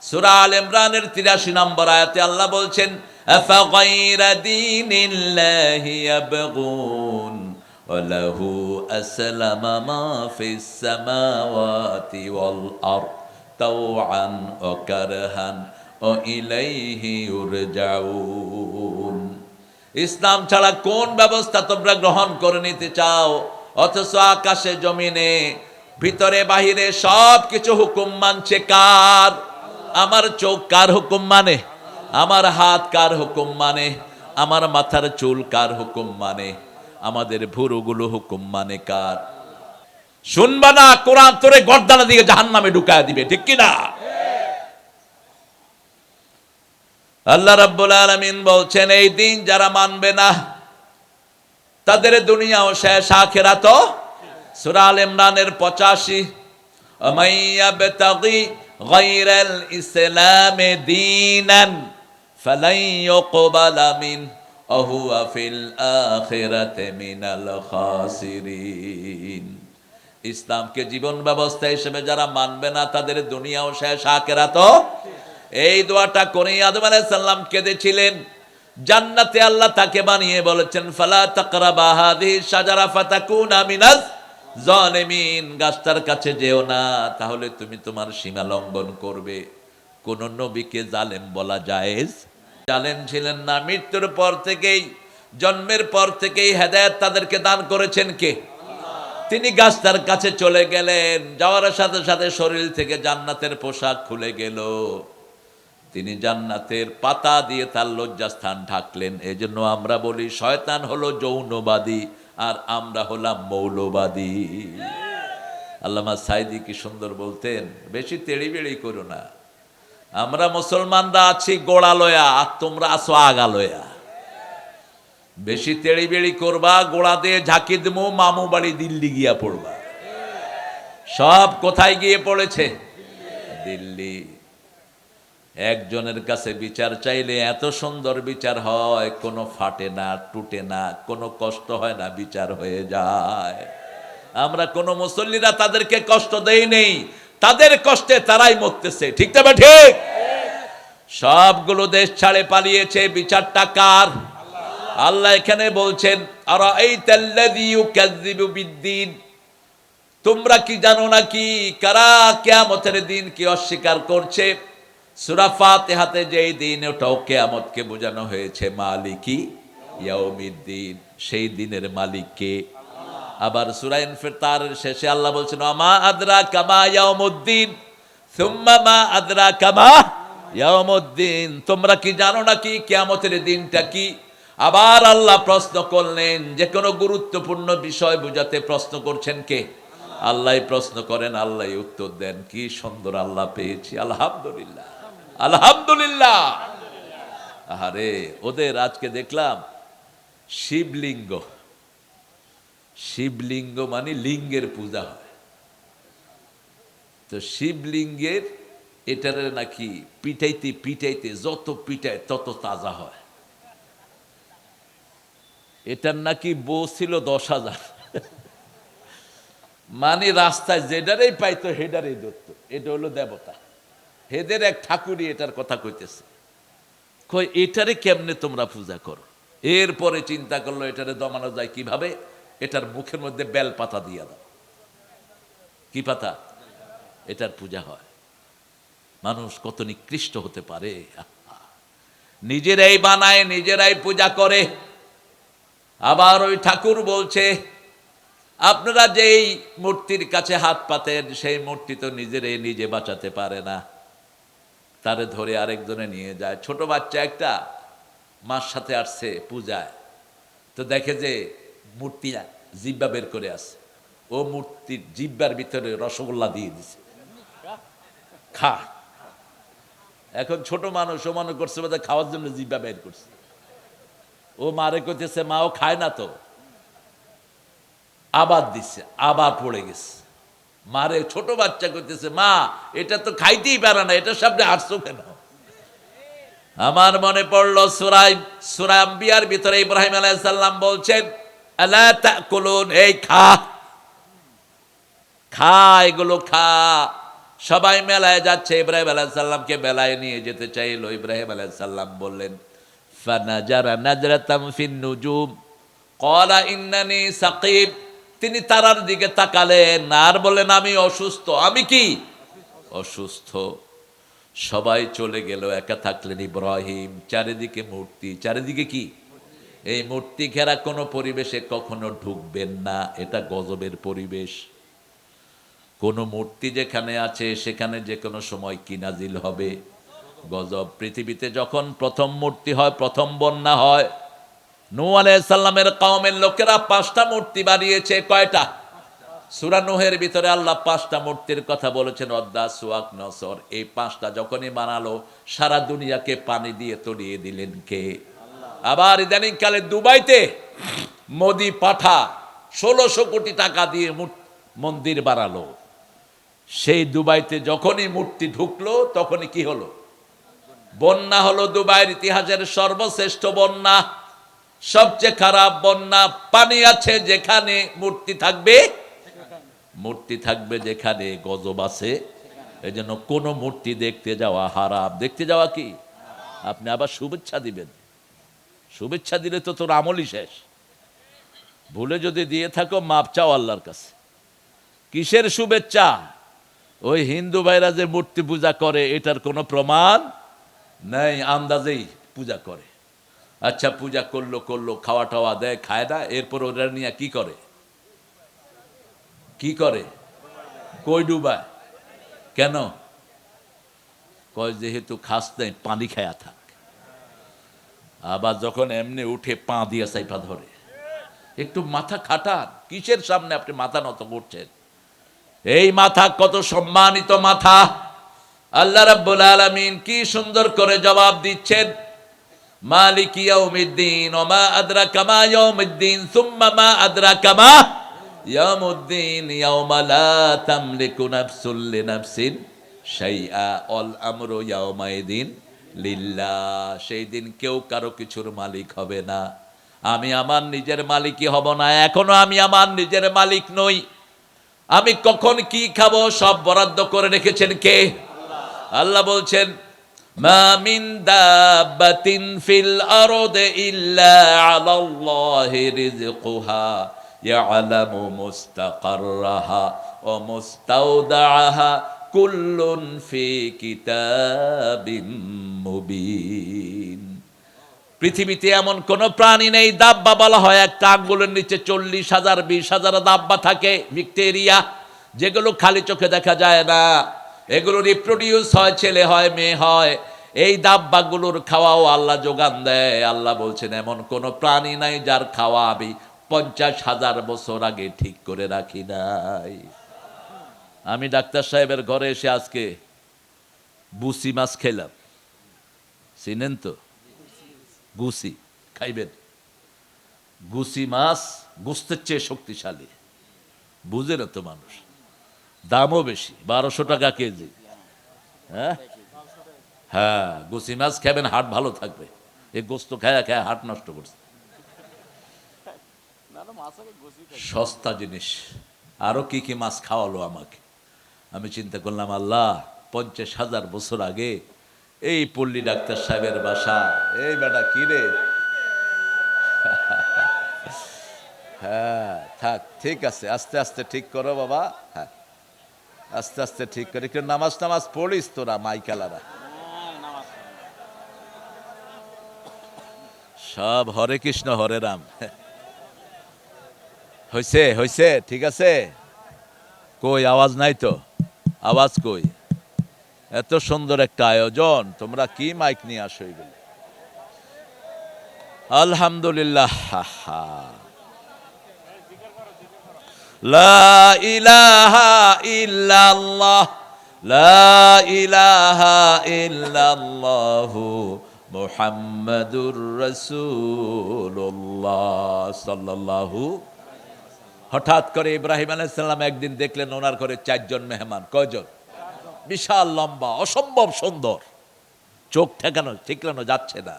সূরা আল ইমরানের 83 নম্বর আয়াতে আল্লাহ বলছেন আফা গায়রা দীনিল্লাহি ইয়াবগুন ওয়া লাহু আসলামা মা ফিস সামাওয়াতি ওয়াল আরদ তাওআন ওয়া কারহান ওয়া ইলাইহি ইউরজাউন। ইসলাম ছাড়া কোন ব্যবস্থা তোমরা গ্রহণ করে নিতে চাও? অথচ আকাশে জমিনে ভিতরে বাহিরে সব কিছু হুকুম মানছে কার? আমার চোখ কার হুকুম মানে? আমার হাত কার হুকুম মানে, আমার মাথার চুল কার হুকুম মানে, আমাদের ভুরুগুলো হুকুম মানে কার? শুনবা না, কোরআন তোরে গর্দানা দিয়ে জাহান্নামে ঢুকায় দিবে, ঠিক কি না? আল্লাহ রাব্বুল আলামিন বলছেন, এই দিন যারা মানবে না তাদের দুনিয়াও শেষ, আখিরাতও। সূরা আল ইমরানের 85, আমাইয়াবতাগি গায়রাল ইসলামে দীনান ফালাই ইউকবালা মিন ওয়া হুয়া ফিল আখিরাতি মিনাল খাসিরিন। ইসলামকে জীবন ব্যবস্থা হিসেবে যারা মানবে না তাদের দুনিয়াও শেষ, আখিরাতও। এই দোয়াটা করে আদম আলাইহিস সালাম কেঁদেছিলেন। জান্নাতে আল্লাহ তাকে বানিয়ে বলেছেন, ফালা তাকরাবা হাদিহি শাজারা ফাতাকুনা মিনাজ জালিমিন, গাছটার কাছে যেও না, তাহলে তুমি তোমার সীমা লঙ্ঘন করবে। কোন নবীকে জালেম বলা জায়েজ? জালেম ছিলেন না। মৃত্যুর পর থেকেই, জন্মের পর থেকেই হেদায়েত তাদেরকে দান করেছেন কে? তিনি গাছটার কাছে চলে গেলেন, যাওয়ার সাথে সাথে শরীর থেকে জান্নাতের পোশাক খুলে গেল। তিনি জান্নাতের পাতা দিয়ে তার লজ্জাস্থান ঢাকলেন। এজন্য আমরা বলি শয়তান হলো যৌনবাদী আর আমরা হলাম মৌলবাদী। আল্লামা সাইদি কি সুন্দর বলতেন, বেশি তেড়িবেড়ি করো না, আমরা মুসলমানরা আছি গোড়ালয়া আর তোমরা আছো আগালয়া। বেশি তেড়িবেড়ি করবা, গোড়া দিয়ে ঝাঁকি দেবো, মামু বাড়ি দিল্লি গিয়া পড়বা। সব কোথায় গিয়ে পড়েছে? দিল্লি। একজনের কাছে বিচার চাইলে এত সুন্দর বিচার হয়, কোনো ফাটে না, টুটে না, কোনো কষ্ট হয় না, বিচার হয়ে যায়। আমরা কোন মুসল্লিরা তাদেরকে কষ্ট দেই নেই, তাদের কষ্টে তারাই মরতেছে, ঠিক তবে ঠিক। সবগুলো দেশ ছাড়ে পালিয়েছে, বিচারটা কার? আল্লাহ এখানে বলছেন, আরাআইতাল্লাযী ইউকাযযিবু বিদ্দীন, তোমরা কি জানো নাকি কারা কিয়ামতের দিন কি অস্বীকার করছে? সূরা ফাতিহাতে যেই দিন, ওটাও কিয়ামতকে বোঝানো হয়েছে, মালিকি ইয়াউমিদ্দিন, সেই দিনের মালিক কে? আবার সূরা ইনফিতারের শেষে আল্লাহ বলছেন, আমা আদরাকা মা ইয়াউমুদ্দিন সুম্মা মা আদরাকা মা ইয়াউমুদ্দিন, তোমরা কি জানো নাকি কিয়ামতের দিনটা কি? আবার আল্লাহ প্রশ্ন করলেন, যে কোনো গুরুত্বপূর্ণ বিষয় বুঝাতে প্রশ্ন করছেন কে? আল্লাহই প্রশ্ন করেন, আল্লাহই উত্তর দেন। কি সুন্দর আল্লাহ পেয়েছি, আলহামদুলিল্লাহ, আলহামদুলিল্লাহ। আরে ওদের আজকে দেখলাম শিবলিঙ্গ, শিবলিঙ্গ মানে লিঙ্গের পূজা হয়। তো শিবলিঙ্গের এটারে নাকি পিটাইতে পিটাইতে যত পিটায় তত তাজা হয়। এটার নাকি বউ ছিল 10,000, মানে রাস্তায় যেটারেই পাইতো হেডারেই ধরত। এটা হলো দেবতা, হেদের এক ঠাকুরই এটার কথা কইতেছে। কই এটারে কেমনে তোমরা পূজা করো? এরপরে চিন্তা করলো এটারে দমানো যায় কিভাবে? এটার মুখের মধ্যে বেল পাতা দিয়ে দাও। কি পাতা? এটার পূজা হয়। মানুষ কত নিকৃষ্ট হতে পারে! নিজেরাই বানায়, নিজেরাই পূজা করে। আবার ওই ঠাকুর বলছে, আপনারা যেই মূর্তির কাছে হাত পাতেন, সেই মূর্তি তো নিজেরাই নিজে বাঁচাতে পারে না, তারে ধরে আরেকজনে নিয়ে যায়। ছোট বাচ্চা একটা মার সাথে আসছে পূজায়, তো দেখে যে মূর্তি জিব্বা বের করে আসে, ও মূর্তির জিব্বার ভিতরে রসগোল্লা দিয়ে দিছে, খা। এখন ছোট মানুষ, ও মনে করছে বোধহয় খাওয়ার জন্য জিব্বা বের করছে। ও মারে কইতেছে, মা ও খায় না তো। আবার দিচ্ছে, আবার পড়ে গেছে। মারে ছোট বাচ্চা কইতেছে, মা এটা তো খাইতেই পারে না, এটা সামনে আসছো কেন? আমার মনে পড়লো সূরা আম্বিয়ার ভিতরে ইব্রাহিম আলাইহিস সালাম বলছেন, আলা তাকুলুন, এই খা, খা, এগুলো খা। সবাই মেলায় যাচ্ছে, ইব্রাহিম আলাইহিস সালামকে মেলায় নিয়ে যেতে চাইলো। ইব্রাহিম আলাইহিস সালাম বললেন, ফানাজারা নাজরাতাম ফিন নুজুম ক্বালা ইন্নানি সাকিব, তিনি তারার দিকে তাকালেন আর বললেন, আমি অসুস্থ। আমি কি অসুস্থ? সবাই চলে গেল, একা থাকলেন ইব্রাহিম। চারিদিকে মূর্তি, চারিদিকে কি? এই মূর্তি ঘেরা কোনো পরিবেশে কখনো ঢুকবেন না, এটা গজবের পরিবেশ। কোন মূর্তি যেখানে আছে সেখানে যে কোনো সময় কি নাজিল হবে? গজব। পৃথিবীতে যখন প্রথম মূর্তি হয়, প্রথম বন্যা হয়, নূহ আলাইহিস সালামের কওমের লোকেরা 5টা মূর্তি বানিয়েছে। কয়টা? সূরা নূহের ভিতরে আল্লাহ 5টা মূর্তির কথা বলেছেন, অদ্দা, সুয়াক, নসর। এই 5টা যখনই বানালো, সারা দুনিয়াকে পানি দিয়ে তলিয়ে দিলেন কে? আবার ইদানিং কালে দুবাইতে মোদি পাঠা 1600 কোটি টাকা দিয়ে মন্দির বানালো। সেই দুবাইতে যখনই মূর্তি ঢুকলো, তখনই কি হলো? বন্যা হলো। দুবাইয়ের ইতিহাসের সর্বশ্রেষ্ঠ বন্যা, সবচেয়ে খারাপ বন্যা। পানি আছে যেখানে, মূর্তি থাকবে, মূর্তি থাকবে যেখানে, গজব আছে। এই জন্য কোনো মূর্তি দেখতে যাওয়া হারাম। দেখতে যাওয়া কি? আপনি আবার শুভেচ্ছা দিবেন, শুভেচ্ছা দিলে তো তোর আমলই শেষ। ভুলে যদি দিয়ে থাকো, মাপ চাও আল্লাহর কাছে। কিসের শুভেচ্ছা? ওই হিন্দু ভাইরা যে মূর্তি পূজা করে, এটার কোনো প্রমাণ নেই, আন্দাজেই পূজা করে। আচ্ছা, পূজা করলো করলো, খাওয়া টাওয়া দেয়, খায় না, এরপর ওরা নিয়ে কি করে? কি করে? কই ডুবায়? কেন? কয় যেহেতু খাস নেই, পানি খায়া থাক। আবার যখন এমনি উঠে পা দিয়ে সাইপা ধরে। একটু মাথা খাটান। কিসের সামনে আপনি মাথা নত করছেন? এই মাথা কত সম্মানিত মাথা! আল্লাহ রাব্বুল আলামিন কি সুন্দর করে জবাব দিচ্ছেন, মালিক ইয়াউমিদ্দিন ওয়া মা আদরাকা মা ইয়াউমিদ্দিন সুম্মা মা আদরাকা মা ইয়াউমুদ্দিন ইয়াউমা লা তামলিকু নাফসুন লিনাফসিন শাইআ ওয়াল আমরু ইয়াউমাইদিন লিল্লাহ। সেই দিন কেউ কারো কিছুর মালিক হবে না। আমি আমার নিজের মালিকই হব না। এখনো আমি আমার নিজের মালিক নই। আমি কখন কি খাবো সব বরাদ্দ করে রেখেছেন কে? আল্লাহ বলছেন, মা মিন দাব্বাতিন ফিল আরদি ইল্লা আলাল্লাহি রিজকুহা ইয়ালামু মুস্তাকাররাহা ওয়া মুস্তাওদাআহা কুল্লুন ফি কিতাবিম মুবিন। পৃথিবীতে এমন কোন প্রাণী নেই, দাব্বা বলা হয় একটা আঙ্গুলের নিচে 40,000 20,000 দাব্বা থাকে, ভিক্টেরিয়া, যেগুলো খালি চোখে দেখা যায় না। এগুলো রিপ্রোডিউস হয়, ছেলে হয়, মেয়ে হয়। এই দাব্বাগুলোর খাওয়াও আল্লাহ যোগান দেয়। আল্লাহ বলছেন, এমন কোন প্রাণী নাই যার খাওয়া আমি 50,000 বছর আগে ঠিক করে রাখি নাই। আমি ডাক্তার সাহেবের ঘরে এসে আজকে বুসি মাছ খেলাম। চিনেন তো? গুসি খাইবেন? গুসি মাছ গোস্তের চেয়ে শক্তিশালী, বুঝে না তো মানুষ। দামও বেশি, 1200 টাকা কেজি। হ্যাঁ হ্যাঁ, গুসি মাছ খাবেন, হার্ট ভালো থাকবে। এই গোস্ত খায়া খায়া হার্ট নষ্ট করছে। সস্তা জিনিস। আরো কি কি মাছ খাওয়ালো আমাকে। আমি চিন্তা করলাম, আল্লাহ 50,000 বছর আগে এই পল্লী ডাক্তার সাহেবের বাসা। এই বেটা কি রে? হ্যাঁ থাক, ঠিক আছে, আস্তে আস্তে ঠিক করো বাবা। হ্যাঁ, আস্তে আস্তে ঠিক করে। একটু নামাজ টামাজ পড়িস তোরা মাইকালারা। সব হরে কৃষ্ণ হরে রাম। হইছে হইছে, ঠিক আছে। কই আওয়াজ নাই তো? আওয়াজ কই? এত সুন্দর একটা আয়োজন, তোমরা কি মাইক নিয়ে আসো এগুলো? আলহামদুলিল্লাহ। লা ইলাহা ইল্লাল্লাহ, লা ইলাহা ইল্লাল্লাহু মুহাম্মাদুর রাসূলুল্লাহ সাল্লাল্লাহু। হঠাৎ করে ইব্রাহিম আলাইহিস সালাম একদিন দেখলেন ওনার ঘরে 4 জন মেহমান। কয়জন? বিশাল লম্বা, অসম্ভব সুন্দর, চোখ ঠিকানো যাচ্ছে না।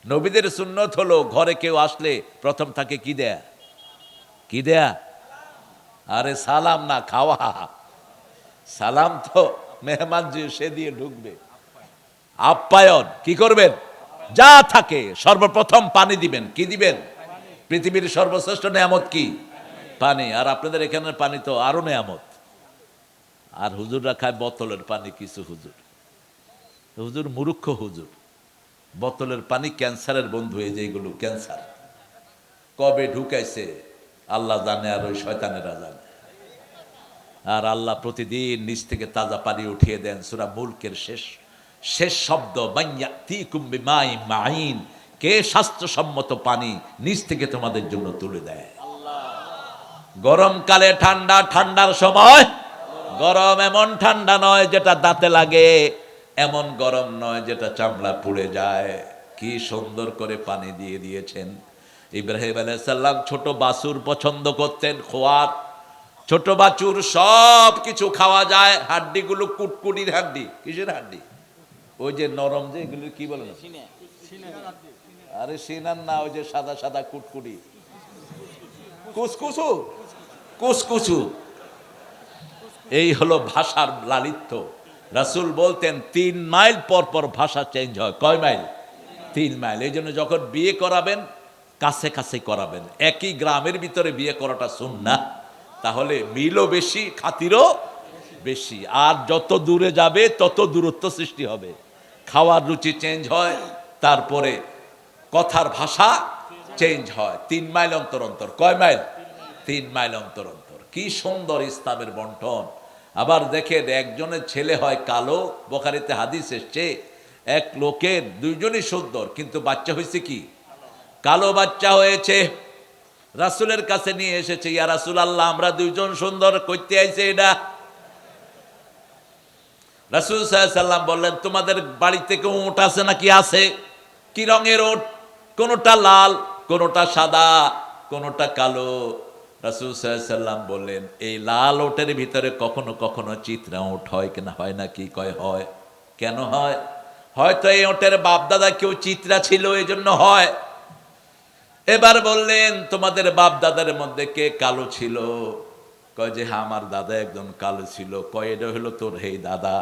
নবীদের সুন্নত হলো ঘরে কেউ আসলে প্রথম তাকে কি দেয়া? কি দেয়া? আরে সালাম না, খাওয়া। সালাম তো মেহমান যে সে দিয়ে ঢুকবে। আপ্যায়ন কি করবেন? যা থাকে সর্বপ্রথম পানি দিবেন। কি দিবেন? পৃথিবীর সর্বশ্রেষ্ঠ নেয়ামত কি? পানি। আর আপনাদের এখানের পানি তো আরো নেয়ামত। আর হুজুররা খায় বোতলের পানি। কিছু হুজুর, হুজুর মূর্খ হুজুর। বোতলের পানি ক্যান্সারের বন্ধু। এই যেগুলো ক্যান্সার কবে ঢুকাইছে আল্লাহ জানে, আর ওই শয়তানেরা জানে। আর আল্লাহ প্রতিদিন নিচ থেকে তাজা পানি উঠিয়ে দেন। সূরা মুলকের শেষ শেষ শব্দ মাইয়াতিকুম বিমাইন মাইন, কে স্বাস্থ্যসম্মত পানি নিচ থেকে তোমাদের জন্য তুলে দেয়। গরমকালে ঠান্ডা, ঠান্ডার সময় গরম, এমন ঠান্ডা নয় যেটা দাঁতে লাগে, এমন গরম নয় যেটা চামড়া পুড়ে যায়। কি সুন্দর করে পানি দিয়ে দিয়েছেন। ইব্রাহিম আলাইহিস সালাম ছোট বাছুর পছন্দ করতেন, খোয়ার ছোট বাছুর সব কিছু খাওয়া যায়, হাড্ডিগুলো কুটকুটির হাড্ডি। কিসের হাড্ডি? ওই যে নরম, যে এগুলো কি বলে, আরে সিনার না, ওই যে সাদা সাদা কুটকুটি, কুসকুসু, কুসকুসু। এই হলো ভাষার লালিত্য। রাসূল বলতেন 3 মাইল পর পর ভাষা চেঞ্জ হয়। কয় মাইল? 3 মাইল। এই জন্য যখন বিয়ে করাবেন কাছে কাছে করাবেন। একই গ্রামের ভিতরে বিয়ে করাটা সুন্নাহ, তাহলে মিলও বেশি, খাতিরও বেশি। আর যত দূরে যাবে তত দূরত্ব সৃষ্টি হবে, খাওয়ার রুচি চেঞ্জ হয়, তারপরে কথার ভাষা চেঞ্জ হয়। 3 মাইল অন্তর অন্তর। কয় মাইল? 3 মাইল অন্তর অন্তর। কি সুন্দর ইসলামের বন্টন। আবার দেখেন, একজনের ছেলে হয় কালো, বুখারীতে হাদিস এসছে, এক লোকের দুইজনই সুন্দর, কিন্তু বাচ্চা হয়েছে কি? কালো বাচ্চা হয়েছে। রাসূলের কাছে নিয়ে এসেছে, ইয়া রাসূলুল্লাহ, আমরা দুইজন সুন্দর, কইতে আইছে এটা। রাসূল সাল্লাল্লাহু আলাইহি সাল্লাম বললেন, তোমাদের বাড়িতে কেউ উট আছে নাকি? আছে। কি রঙের উট? কোনটা লাল, কোনটা সাদা, কোনটা কালো। রাসূল সাল্লাল্লাহু আলাইহি সাল্লাম বললেন, এই লাল ওটের ভিতরে কখনো কখনো চিত্রা উট হয় কিনা? হয় নাকি? কয় হয়। কেন হয়? হয়তো এই ওটের বাপদাদা কেউ চিত্রা ছিল, এই জন্য হয়। এবার বললেন, তোমাদের বাপ দাদার মধ্যে কে কালো ছিল? কয় যে হ্যাঁ, আমার দাদা একজন কালো ছিল। কয় এটা হলো তোর হেই দাদা।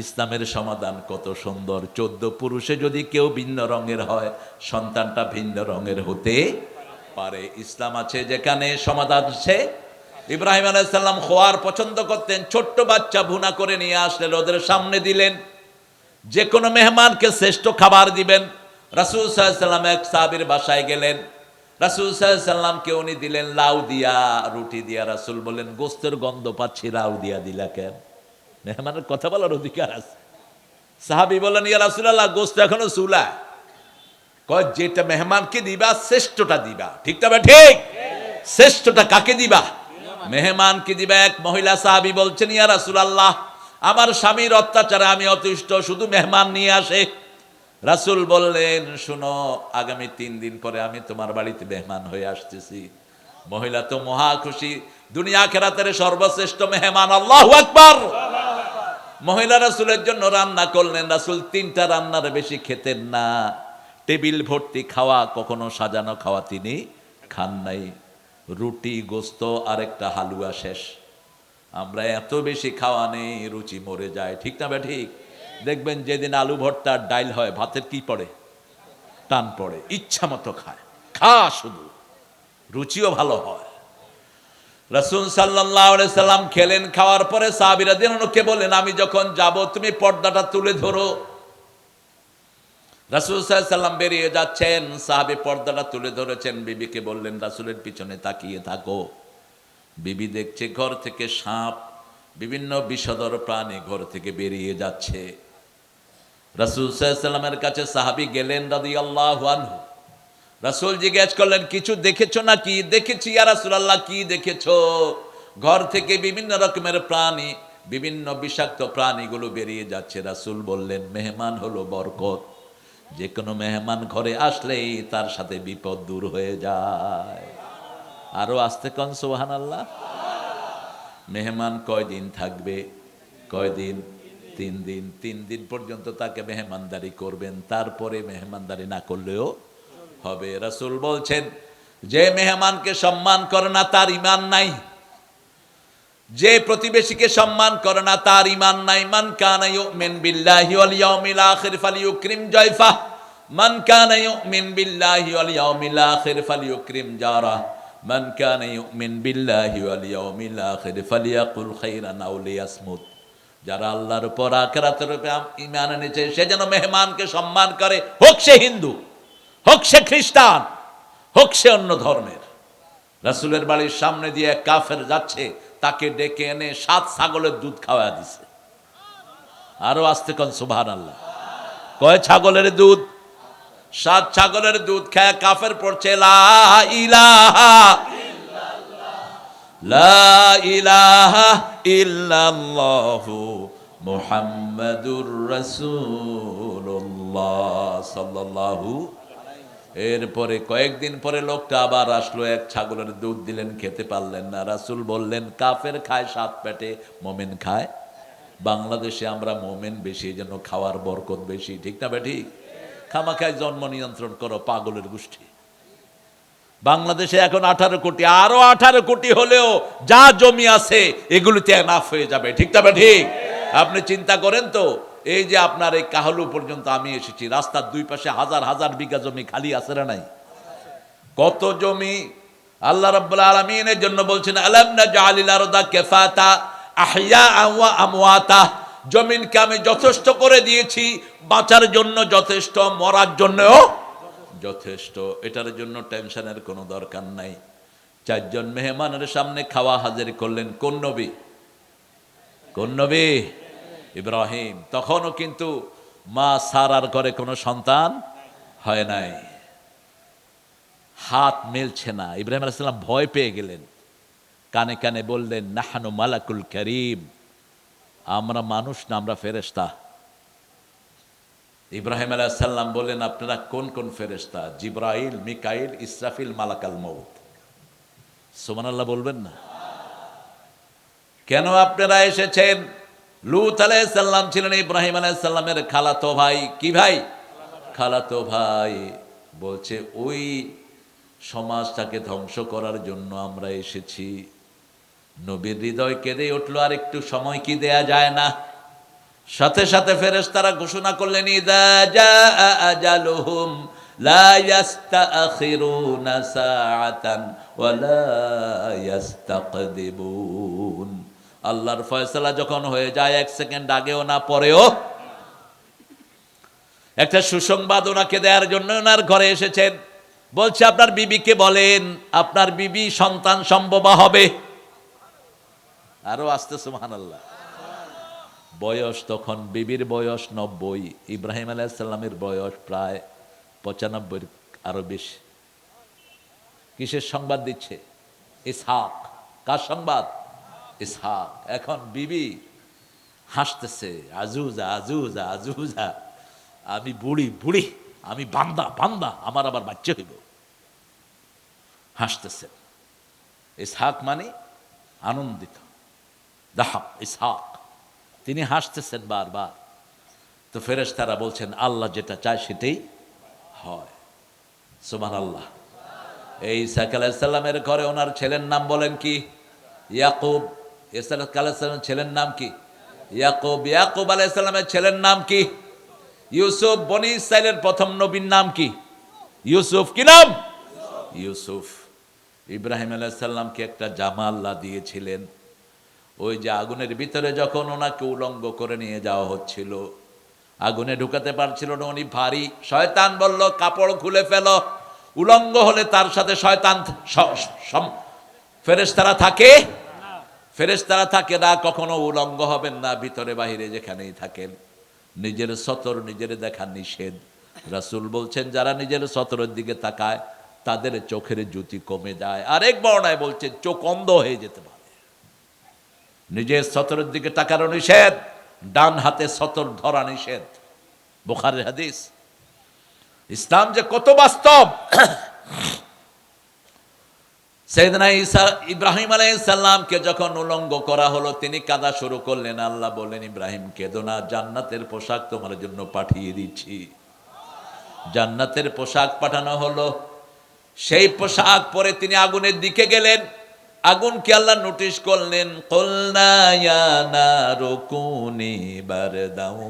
ইসলামের সমাধান কত সুন্দর। 14 পুরুষে যদি কেউ ভিন্ন রঙের হয়, সন্তানটা ভিন্ন রঙের হতে পারে। ইসলাম আছে যেখানে, সমাধান আছে। ইব্রাহিম আলাইহিস সালাম খোয়ার পছন্দ করতেন। ছোট্ট বাচ্চা ভুনা করে নিয়ে আসলেন, ওদের সামনে দিলেন। যে কোনো মেহমানকে শ্রেষ্ঠ খাবার দিবেন। রাসূল সাল্লাল্লাহু আলাইহি সাল্লাম এক সাহাবীর বাসায় গেলেন, রাসূল সাল্লাল্লাহু আলাইহি সাল্লামকে উনি দিলেন লাউ দিয়া, রুটি দিয়া। রাসূল বললেন, গোস্তের গন্ধ পাচ্ছি, লাউ দিয়া দিলা কেন? মেহমানের কথা বলার অধিকার আছে। সাহাবী বললেন, ইয়া রাসূলুল্লাহ, গোস্ত এখনো চুলা। কয় যেটা মেহমানকে দিবা শ্রেষ্ঠটা দিবা। ঠিক তবে ঠিক, শ্রেষ্ঠটা কাকে দিবা? মেহমানকে দিবা। এক মহিলা সাহাবী বলছেন, ইয়া রাসূলুল্লাহ, আমার স্বামীর অত্যাচারে আমি অতিষ্ঠ, শুধু মেহমান নিয়ে আসে। রাসূল বললেন, শুনো, আগামী 3 দিন পরে আমি তোমার বাড়িতে মেহমান হয়ে আসতেছি। মহিলা তো মহা খুশি, দুনিয়া আখিরাতের সর্বশ্রেষ্ঠ মেহমান। আল্লাহু আকবার। মহিলা রাসূলের জন্য রান্না করলেন। রাসূল 3টা রান্নার বেশি খেতেন না। টেবিল ভর্তি খাওয়া, কখনো সাজানো খাওয়া তিনি খান নাই। রুটি, গোস্ত আর একটা হালুয়া শেষ। আমরা এত বেশি খাওয়া নেই, রুচি মরে যায়। ঠিক না বে ঠিক? দেখবেন যেদিন আলু ভর্তার ডাইল হয়, ভাতের কি পড়ে? টান পড়ে। ইচ্ছা মতো খায়, শুধু রুচিও ভালো হয়। রাসূল সাল্লাল্লাহু আলাইহি সাল্লাম খেলেন। খাওয়ার পরে সাহাবীরা দিনকে বলেন, আমি যখন যাব তুমি পর্দাটা তুলে ধরো। রাসূল সাল্লাল্লাহু আলাইহি সাল্লাম বেরিয়ে যাচ্ছেন, সাহাবী পর্দাটা তুলে ধরেছেন। বিবিকে বললেন, রাসূলের পিছনে তাকিয়ে থাকো। বিবি দেখছে ঘর থেকে সাপ, বিভিন্ন বিষধর প্রাণী ঘর থেকে বেরিয়ে যাচ্ছে। রাসূল সাল্লাল্লাহু আলাইহি সাল্লামের কাছে সাহাবী গেলেন রাদিয়াল্লাহু আনহু। রাসূল জিজ্ঞেস করলেন, কিছু দেখেছো নাকি? দেখেছি ইয়া রাসূলুল্লাহ। কি দেখেছো? ঘর থেকে বিভিন্ন রকমের প্রাণী, বিভিন্ন বিষাক্ত প্রাণীগুলো বেরিয়ে যাচ্ছে। রাসূল বললেন, মেহমান হলো বরকত, যে কোনো মেহমান ঘরে আসলেই তার সাথে বিপদ দূর হয়ে যায়। আরো আস্তে কন সুবহানাল্লাহ। মেহমান কয়দিন থাকবে? কয়দিন? 3 দিন। 3 দিন পর্যন্ত তাকে মেহমানদারি করবেন, তারপরে মেহমানদারি না করলেও হবে। রাসূল বলছেন, যে মেহমানকে সম্মান করে না তার ঈমান নাই, যে প্রতিবেশীকে সম্মান করে না তার ঈমান নাই। মান কানা ইউমিন বিল্লাহি ওয়াল ইয়াউমিল আখির ফালিয়ুকরিম জায়ফা, মান কানা ইউমিন বিল্লাহি ওয়াল ইয়াউমিল আখির ফালিয়ুকরিম জারা, মান কানা ইউমিন বিল্লাহি ওয়াল ইয়াউমিল আখির ফালিয়াকুল খাইরান আও লিয়াসমুত। যারা আল্লাহর উপর আখিরাতের উপর ঈমান এনেছে, সে যেন মেহমানকে সম্মান করে, হোক সে হিন্দু, হোক সে খ্রিস্টান, হোক সে অন্য ধর্মের। রাসূলের বাড়ির সামনে দিয়ে এক কাফের যাচ্ছে, তাকে ডেকে এনে 7 ছাগলের দুধ খাওয়া দিছে। আরো আস্তে কোন সুবহানাল্লাহ। কয় ছাগলের দুধ? 7 ছাগলের দুধ খেয়ে কাফের পড়ছে লা ইলাহা লা ইলাহা ইল্লাল্লাহু মুহাম্মাদুর রাসূলুল্লাহ সাল্লাল্লাহু। এরপরে কয়েকদিন পরে লোকটা আবার আসলো, এক ছাগলের দুধ দিলেন, খেতে পারলেন না। রাসূল বললেন কাফের খায় 7 পেটে, মুমিন খায়। বাংলাদেশে আমরা মুমিন বেশি, এই জন্য খাওয়ার বরকত বেশি, ঠিক না বেঠিক? খামাখায় জন্ম নিয়ন্ত্রণ করো পাগলের গোষ্ঠী। বাংলাদেশে এখন 18 কোটি, আরো 18 কোটি হলেও যা জমি আছে এগুলিতে এনাফ হয়ে যাবে, ঠিক না বেঠিক? আপনি চিন্তা করেন তো, এই যে আপনার এই কাহলু পর্যন্ত আমি এসেছি, রাস্তার দুই পাশে হাজার হাজার বিঘা জমি খালি আছে না নাই? কত জমি আল্লাহ রাব্বুল আলামিনের জন্য বলছেন আলাম নাজআলিল আরদা কিফাতা আহইয়াআ ওয়া আমওয়াতা, জমিনকে আমি যথেষ্ট করে দিয়েছি, বাঁচার জন্য যথেষ্ট, মরার জন্যও যথেষ্ট। এটার জন্য টেনশনের কোনো দরকার নাই। 4 জন মেহমানের সামনে খাওয়া হাজির করলেন। কোন নবী? কোন নবী? ইব্রাহিম। তখনও কিন্তু মা সারার ঘরে কোনো সন্তান হয় নাই, হাত মিলছে না। ইব্রাহিম আলাইহিস সালাম ভয় পেয়ে গেলেন, কানে কানে বললেন নাহানু মালাকুল কারীম, আমরা মানুষ না, আমরা ফেরেশতা। ইব্রাহিম আলাইহিস সালাম বললেন আপনারা কোন কোন ফেরেশতা? জিবরাইল, মিকাইল, ইসরাফিল, মালাকাল মউত। সুবহানাল্লাহ বলবেন না? কেন আপনারা এসেছেন? লূত আলাইহিস সালাম ছিলেন ইব্রাহিম আলাইহিস সালামের খালাতো ভাই। কি ভাই? খালাতো ভাই। বলছে ওই সমাজটাকে ধ্বংস করার জন্য আমরা এসেছি। নবীর হৃদয় কেঁদে উঠলো, আর একটু সময় কি দেয়া যায় না? সাথে সাথে ফেরেশতারা ঘোষণা করলেন ইযা জাআ আজালুহুম লা ইস্তাখিরুনা সাআতান ওয়া লা ইস্তাকদিমুন। আল্লাহর ফয়সালা যখন হয়ে যায় 1 সেকেন্ড আগেও না পরেও একটা সুসংবাদ ওনাকে দেওয়ার জন্য ওনার ঘরে এসেছেন। বলছে আপনার বিবিকে বলেন আপনার বিবি সন্তান সম্ভবা হবে। আরো আসতে সুবহানাল্লাহ। বয়স তখন বিবির বয়স 90, ইব্রাহিম আলাইহিস সালামের বয়স প্রায় 95, আরো বেশি। কিসের সংবাদ দিচ্ছে? ইসহাক। কার সংবাদ? ইসহাক। এখন বিবি হাসতেছে, আজুজা আজুজা আজুজা, আমি বুড়ি বুড়ি, আমি বান্দা বান্দা, আমার আবার বাচ্চা হইব। হাসতেছেন। ইসহাক মানে আনন্দিত, দাহাক ইসহাক, তিনি হাসতেছেন বারবার। তো ফেরেশতারা বলছেন আল্লাহ যেটা চায় সেটাই হয়। সুবহানাল্লাহ। এই ইসহাক আলাইহিস সালামের ঘরে ওনার ছেলের নাম বলেন কি? ইয়াকুব। ইসহাক আলাইহিস সালামের ছেলের নাম কি? ইয়াকুব। ইয়াকুব আলাইহিস সালামের ছেলের নাম কি? ইউসুফ। বনি ইসরাইলের প্রথম নবীর নাম কি? ইউসুফ। কি নাম? ইউসুফ। ইব্রাহিম আলাইহিস সালামকে একটা জামা আল্লাহ দিয়েছিলেন। ওই যে আগুনের ভিতরে যখন ওনাকে উলঙ্গ করে নিয়ে যাওয়া হচ্ছিল, আগুনে ঢুকাতে পারছিল না, উনি ভারী। শয়তান বলল কাপড় খুলে ফেলো, উলঙ্গ হলে তার সাথে শয়তান ফেরেশতারা থাকে? ফেরেশতারা থাকে না, কখনো উলঙ্গ হবেন না, ভিতরে বাহিরে যেখানেই থাকেন। নিজের সতর নিজের দেখা নিষেধ। রাসূল বলছেন যারা নিজের সতরের দিকে তাকায় তাদের চোখের জ্যোতি কমে যায়। আরেক বর্ণায় বলছে চোখ অন্ধ হয়ে যেতে পারে। নিজের সতরের দিকে তাকানো নিষেধ, ডান হাতে সতর ধরা নিষেধ। বুখারীর হাদিস। ইসলাম যে কত বাস্তব! সাইয়েদনা ঈসা ইব্রাহিম আলাইহিস সালামকে যখন উলঙ্গ করা হলো তিনি কাঁদা শুরু করলেন। আল্লাহ বললেন ইব্রাহিম কেঁদো না, জান্নাতের পোশাক তোমার জন্য পাঠিয়ে দিচ্ছি। জান্নাতের পোশাক পাঠানো হলো। সেই পোশাক পরে তিনি আগুনের দিকে গেলেন। আগুনকে আল্লাহ নোটিশ করলেন, কুলনা ইয়া নারু কুনি বারদাও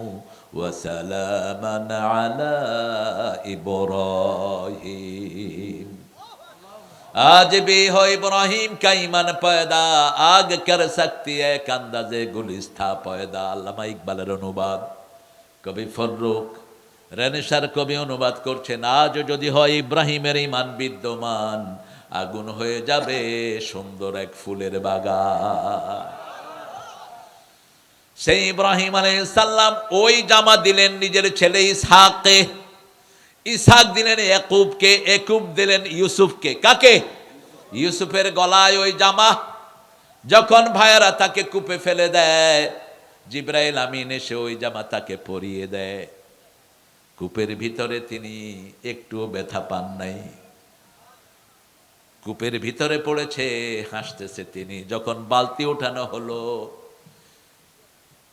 ওয়া সালামান আলা ইব্রাহিম। आज भी हो इब्राहिम का ईमान पैदा, आग कर सकती है एक अंदाजे गुलिस्ता पैदा। আল্লামা ইকবালের অনুবাদ। কবি ফররুক রেনেসার কবি অনুবাদ করছেন, আজও যদি হয় ইব্রাহিমের ঈমান বিদ্যমান, আগুন হয়ে যাবে সুন্দর এক ফুলের বাগান। সেই ইব্রাহিম আলাইহিস সালাম ওই জামা দিলেন নিজের ছেলে ইসহাককে, ইসহাক দিলেন ইয়াকুবকে, ইয়াকুব দিলেন ইউসুফকে। কাকে? ইউসুফের গলায় ওই জামা। যখন ভাইয়েরা তাকে কূপে ফেলে দেয়, জিবরাইল আমিন এসে ওই জামা তাকে পরিয়ে দেয়। কূপের ভিতরে তিনি একটুও ব্যথা পান নাই, কূপের ভিতরে পড়েছে, হাসতেছে তিনি। যখন বালতি ওঠানো হলো,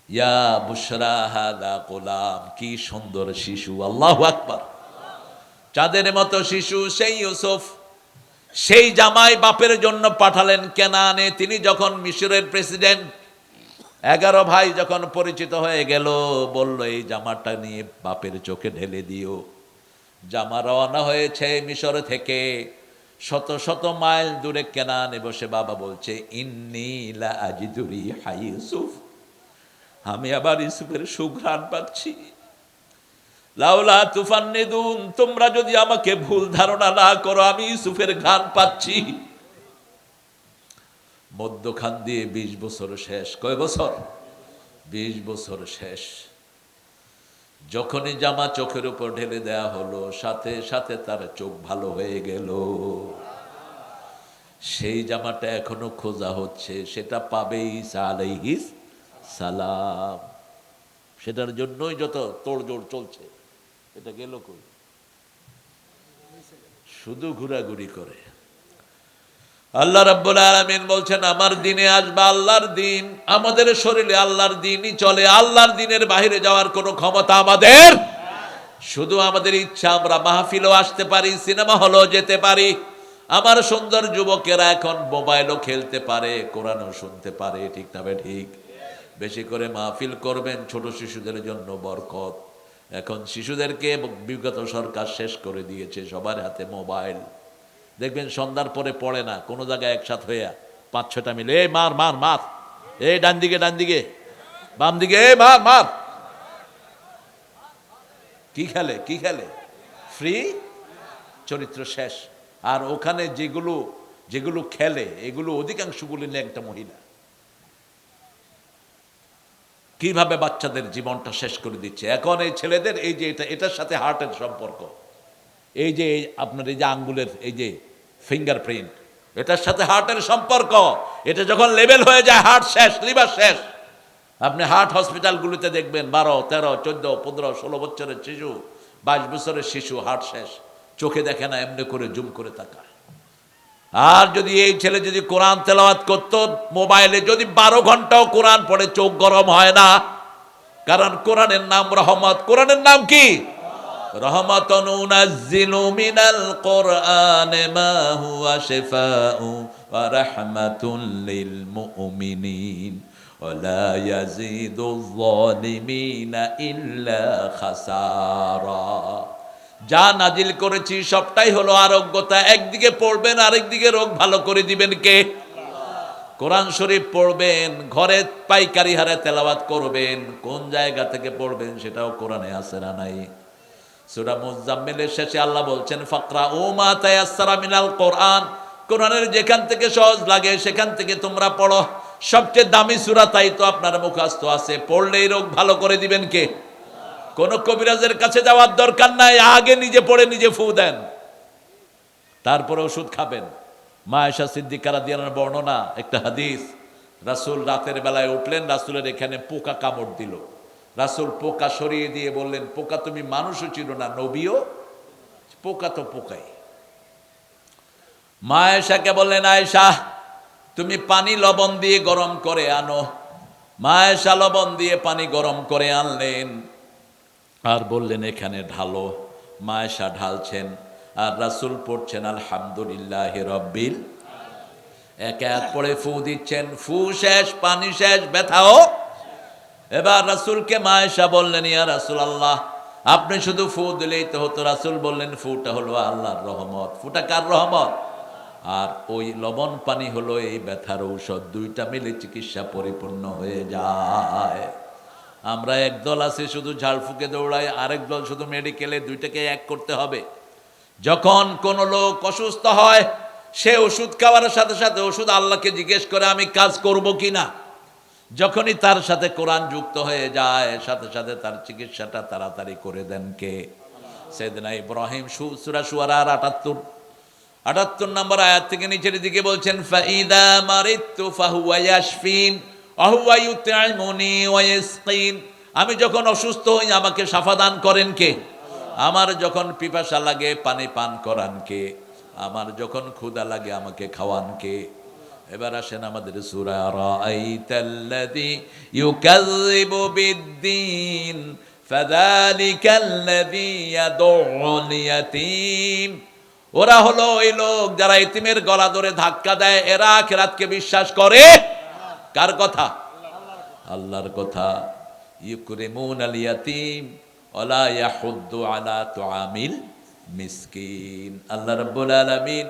ইয়া বুশরা হাদা গোলাম, কি সুন্দর শিশু, আল্লাহু আকবার, চাঁদের মতো শিশু সেই ইউসুফ। সেই জামাই বাপের জন্য পাঠালেন কেনানে। তিনি যখন মিশরের প্রেসিডেন্ট, 11 ভাই যখন পরিচিত হয়ে গেল, বলল এই জামাটা নিয়ে বাপের চোখে ঢেলে দিও। জামা রওনা হয়েছে মিশর থেকে, শত শত মাইল দূরে কেনানে বসে বাবা বলছে, ইন্নী লা আজিদু রিহা ইউসুফ, আমি আবার ইউসুফের সুঘ্রাণ পাচ্ছি। লাউলা তুফান্নিদুন, তোমরা যদি আমাকে ভুল ধারণা না করো, আমি ইউসুফের ঘ্রাণ পাচ্ছি। মধ্যখান দিয়ে 20 বছর শেষ। কয় বছর? 20 বছর শেষ। যখনই জামা চোখের উপর ঢেলে দেয়া হলো, সাথে সাথে তার চোখ ভালো হয়ে গেল। সেই জামাটা এখনো খোঁজা হচ্ছে, সেটা পাবে ঈসা আলাইহিস সালাম। সেটার জন্যই যত তোড়জোড় চলছে। এটা গেল কই? শুধু ঘোরাঘুরি করে। আল্লাহ রাব্বুল আলামিন বলছেন, আমার দিনে আসবা আল্লাহর দিন। আমাদের শরীরে আল্লাহর দিনই চলে, আল্লাহর দিনের বাইরে যাওয়ার কোনো ক্ষমতা আমাদের। শুধু আমাদের ইচ্ছা, আমরা মাহফিলও আসতে পারি, সিনেমা হলও যেতে পারি। আমার সুন্দর যুবকেরা এখন মোবাইলও খেলতে পারে, কোরআনও শুনতে পারে। ঠিক না বে ঠিক? বেশি করে মাহফিল করবেন, ছোট শিশুদের জন্য বরকত। এখন শিশুদেরকে বিগত সরকার শেষ করে দিয়েছে, সবার হাতে মোবাইল। দেখবেন সন্ধ্যার পরে পড়ে না, কোনো জায়গায় একসাথ হইয়া 5-6টা মিলে, এই মার মার মার, এই ডান দিকে ডান দিকে, বাম দিকে, এই মার মার। কি খেলে? কি খেলে? ফ্রি চরিত্র শেষ। আর ওখানে যেগুলো যেগুলো খেলে, এগুলো অধিকাংশগুলি একটা মহিলা। কিভাবে বাচ্চাদের জীবনটা শেষ করে দিচ্ছে। এখন এই ছেলেদের এই যে এটার সাথে হার্টের সম্পর্ক, এই যে আপনার এই যে আঙ্গুলের এই যে ফিঙ্গারপ্রিন্ট, এটার সাথে হার্টের সম্পর্ক। এটা যখন লেভেল হয়ে যায়, হার্ট শেষ, লিভার শেষ। আপনি হার্ট হসপিটালগুলিতে দেখবেন 12, 13, 14, 15, 16 বছরের শিশু, 22 বছরের শিশু, হার্ট শেষ। চোখে দেখে না, এমনি করে জুম করে তাকায়। আর যদি এই ছেলে যদি কোরআন তেলাওয়াত করতো, মোবাইলে যদি 12 ঘন্টাও কোরআন পড়ে, চোখ গরম হয় না। কারণ কোরআনের নাম রহমত। কোরআনের নাম কি? রহমাতুন নাযিলু মিনাল কোরআনে মা হুয়া শিফাউ ওয়া রাহমাতুল লিল মুমিনিন ওয়া লা ইয়াজিদুয যালিমিনা ইল্লা খাসারা। যা নাজিল করেছি সবটাই হলো আরোগ্যতা। একদিকে পড়বেন, আরেকদিকে রোগ ভালো করে দিবেন কে? কোরআন শরীফ পড়বেন, ঘরে পাইকারি হারে তেলাওয়াত করবেন। কোন জায়গা থেকে পড়বেন সেটাও কোরআনে আছে না নাই? সূরা মুজাম্মিলের শেষে আল্লাহ বলছেন, ফাকরাউ মা তায়াসসারা মিনাল কোরআন। কোরআনের যেখান থেকে সহজ লাগে সেখান থেকে তোমরা পড়ো। সবচেয়ে দামি সূরা, তাই তো আপনার মুখস্থ আছে। পড়লেই রোগ ভালো করে দিবেন কে? কোন কবিরাজের কাছে যাওয়ার দরকার নাই, আগে নিজে পড়ে নিজে ফু দেন, তারপরে ওষুধ খাবেন। মা আয়েশা সিদ্দিকা রাদিয়াল্লাহু আনহার বর্ণনা, একটা হাদিস, রাসূল রাতের বেলায় উঠলেন, রাসূলের এখানে পোকা কামড় দিল। রাসূল পোকা সরিয়ে দিয়ে বললেন, পোকা তুমি মানুষও চিনো না, নবীও? পোকা তো পোকাই। মা আয়েশাকে বললেন, আয়েশা তুমি পানি লবণ দিয়ে গরম করে আনো। মা আয়েশা লবণ দিয়ে পানি গরম করে আনলেন, আর বললেন এখানে ঢালো। মা আয়েশা ঢালছেন, আর রাসূল পড়ছেন আলহামদুলিল্লাহি রাব্বিল। এক এক পড়ে ফু দিচ্ছেন। ফু শেষ, পানি শেষ, ব্যথাও। এবার রাসূলকে মা আয়েশা বললেন, ইয়া রাসূলুল্লাহ, আপনি শুধু ফু দিলেই তো হতো। রাসূল বললেন, ফুটা হলো আল্লাহর রহমত। ফুটা কার রহমত? আর ওই লবণ পানি হলো এই ব্যথার ঔষধ। দুইটা মিলে চিকিৎসা পরিপূর্ণ হয়ে যায়। আমরা একদল আছে শুধু ঝাড়ফুঁকে দৌড়ায়, আরেক দল শুধু মেডিকেলে। দুইটাকে এক করতে হবে। যখন কোন লোক অসুস্থ হয়, সে ওষুধ খাওয়ার সাথে সাথে ওষুধ আল্লাহকে জিজ্ঞেস করে, আমি কাজ করব কিনা। যখনই তার সাথে কোরআন যুক্ত হয়ে যায়, সাথে সাথে তার চিকিৎসাটা তাড়াতাড়ি করে দেন কে? সাইয়েদনা ইব্রাহিম। সূরা শুআরার 78 নম্বর আয়াত থেকে নিচের দিকে বলছেন, ফাইদা মারিতু ফাহুয়া ইয়াশফিন ওয়া হুয়া ইউতঈমুনি ওয়া ইয়াসকিন। আমি যখন অসুস্থ হই আমাকে শাফা দান করেন কে? আমার যখন পিপাসা লাগে পানি পান করান কে? আমার যখন ক্ষুধা লাগে আমাকে খাওয়ান কে? এবার আসেন আমাদের সূরা রাআইতাল্লাযী ইউকাযযিবু বিদ্দীন ফাযালিকাল্লাযী ইয়াদউল ইয়াতীম। ওরা হলো ওই লোক যারা ইতিমের গলা ধরে ধাক্কা দেয়, এরা আখিরাতকে বিশ্বাস করে। কার কথা? আল্লাহর কথা। ইউকরিমুনাল ইয়াতীম ওয়ালা ইয়াহুদ্দু আলা তুআমিল মিসকিন। আল্লাহ রাব্বুল আলামিন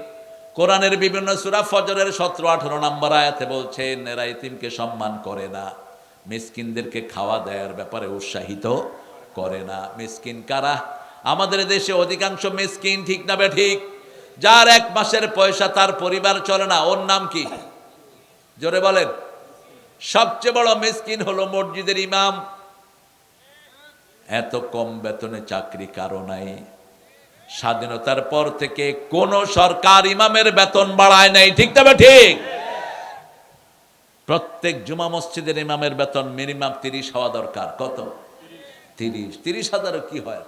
কোরআনের বিভিন্ন সূরা, ফজরের 17-18 নম্বর আয়াতে বলছেন, এরা ইতিমকে সম্মান করে না, মিসকিনদেরকে খাওয়া দেওয়ার ব্যাপারে উৎসাহিত করে না। মিসকিন কারা? আমাদের দেশে অধিকাংশ মিসকিন, ঠিক না বে ঠিক? যার 1 মাসের পয়সা তার পরিবার চলে না, ওর নাম কি? জোরে বলেন। সবচেয়ে বড় মিসকিন হলো মসজিদের ইমাম। এত কম বেতনে চাকরি কারো নাই। স্বাধীনতার পর থেকে কোন সরকার ইমামের বেতন বাড়ায় নাই, ঠিক না বে ঠিক? প্রত্যেক জুমা মসজিদের ইমামের বেতন মিনিমাম 30 হওয়া দরকার। কত? 30,000 কি হয়?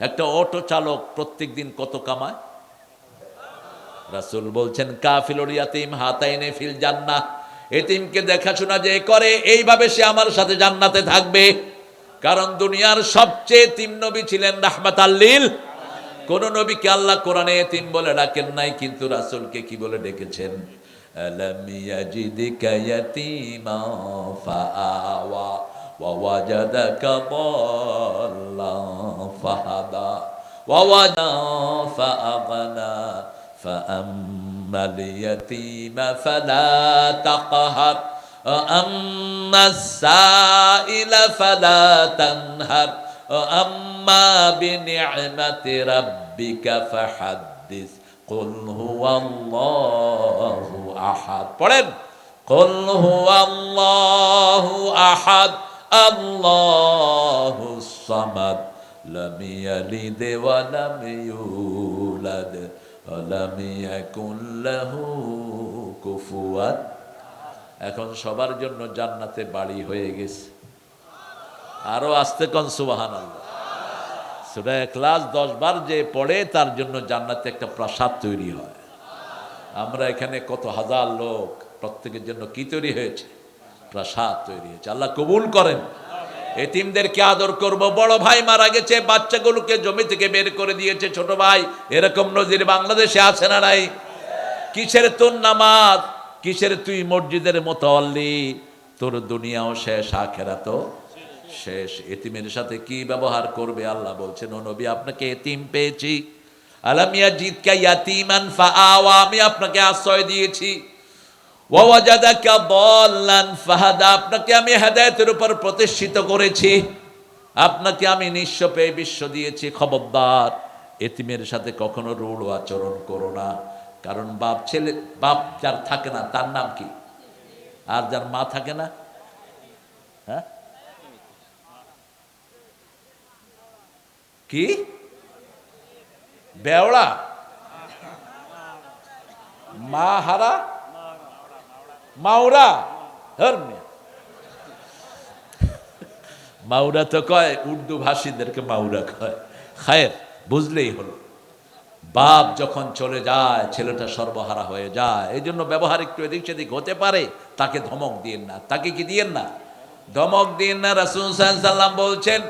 একটা অটো চালক প্রত্যেক দিন কত কামায়? রাসূল বলছেন, কাফিলুল ইয়াতীম হাতাইনে ফিল জান্নাহ। এতিমকে দেখাশোনা যে করে, এইভাবে সে আমার সাথে জান্নাতে থাকবে। কারণ দুনিয়ার সবচেয়ে এতিম নবী ছিলেন রাহমাতাল লিল। কোন নবীকে আল্লাহ কোরআনে এতিম বলে ডাকেন নাই, কিন্তু রাসূলকে কি বলে ডেকেছেন? আলাম ইয়াজিদকা ইয়াতীমা ফাআওয়া ওয়া ওয়াজাদাকা দাল্লান ফাহাদা ওয়া ওয়াজা ফাআগনা ফাআম্মাল ইয়াতীমা ফালা তাকহার আম্মাস সাইলা ফালা তানহার আম্মা বিনি'মাতি রাব্বিকা ফাহাদ্দিস কুল হুয়াল্লাহু আহাদ। পড়েন, কুল হুয়াল্লাহু আহাদ আল্লাহুস সামাদ লাম ইয়ালিদ ওয়া লাম ইউলাদ ওয়া লাম ইয়াকুল লাহু কুফুয়ান। এখন সবার জন্য জান্নাতে বাড়ি হয়ে গেছে। আরো আস্তে কোন সুবহানাল্লাহ। সূরা ইখলাস 10 বার যে পড়ে তার জন্য জান্নাতে একটা প্রাসাদ তৈরি হয়। আমরা এখানে কত হাজার লোক, প্রত্যেকের জন্য কি তৈরি হয়েছে? প্রাসাদ তৈরি হয়েছে। আল্লাহ কবুল করেন। এতিমদেরকে আদর করব। বড় ভাই মারা গেছে, বাচ্চাগুলোকে জমি থেকে বের করে দিয়েছে ছোট ভাই, এরকম নজির বাংলাদেশে আছে না নাই? কিসের তোর নামাজ, কিসের তুই মসজিদের মুতাওয়াল্লি? তোর দুনিয়াও শেষ, আখিরাতও শেষ। এতিমের সাথে কি ব্যবহার করবে? আল্লাহ বলছেন, ও নবী, আপনাকে এতিম পেয়েছি। আলাম ইয়াজিদকা ইয়াতীমান ফাআওয়া, আমি আপনাকে আশ্রয় দিয়েছি। ওয়া ওয়াজাদাকা দাল্লান ফাহাদা, আপনাকে আমি হেদায়েতের উপর প্রতিষ্ঠিত করেছি। আপনাকে আমি নিঃস্ব পেয়ে বিশ্ব দিয়েছি। খবরদার, এতিমের সাথে কখনো রূঢ় আচরণ করো না। কারণ বাপ যার থাকে না তার নাম কি? আর যার মা থাকে না, হ্যাঁ কি? বেওড়া, মা হারা, মাওরা। মাওরা তো কয়, উর্দু ভাষীদেরকে মাওরা কয়। খায়ের, বুঝলেই হলো। বাপ যখন চলে যায় ছেলেটা সর্বহারা হয়ে যায়। এই জন্য ব্যবহার একটু এদিক সেদিক হতে পারে, তাকে ধমক দিয়েন না। তাকে কি দিয়েন না? ধমক দিয়েন না। রাসূল সাল্লাল্লাহু আলাইহি ওয়াসাল্লাম বলছেন,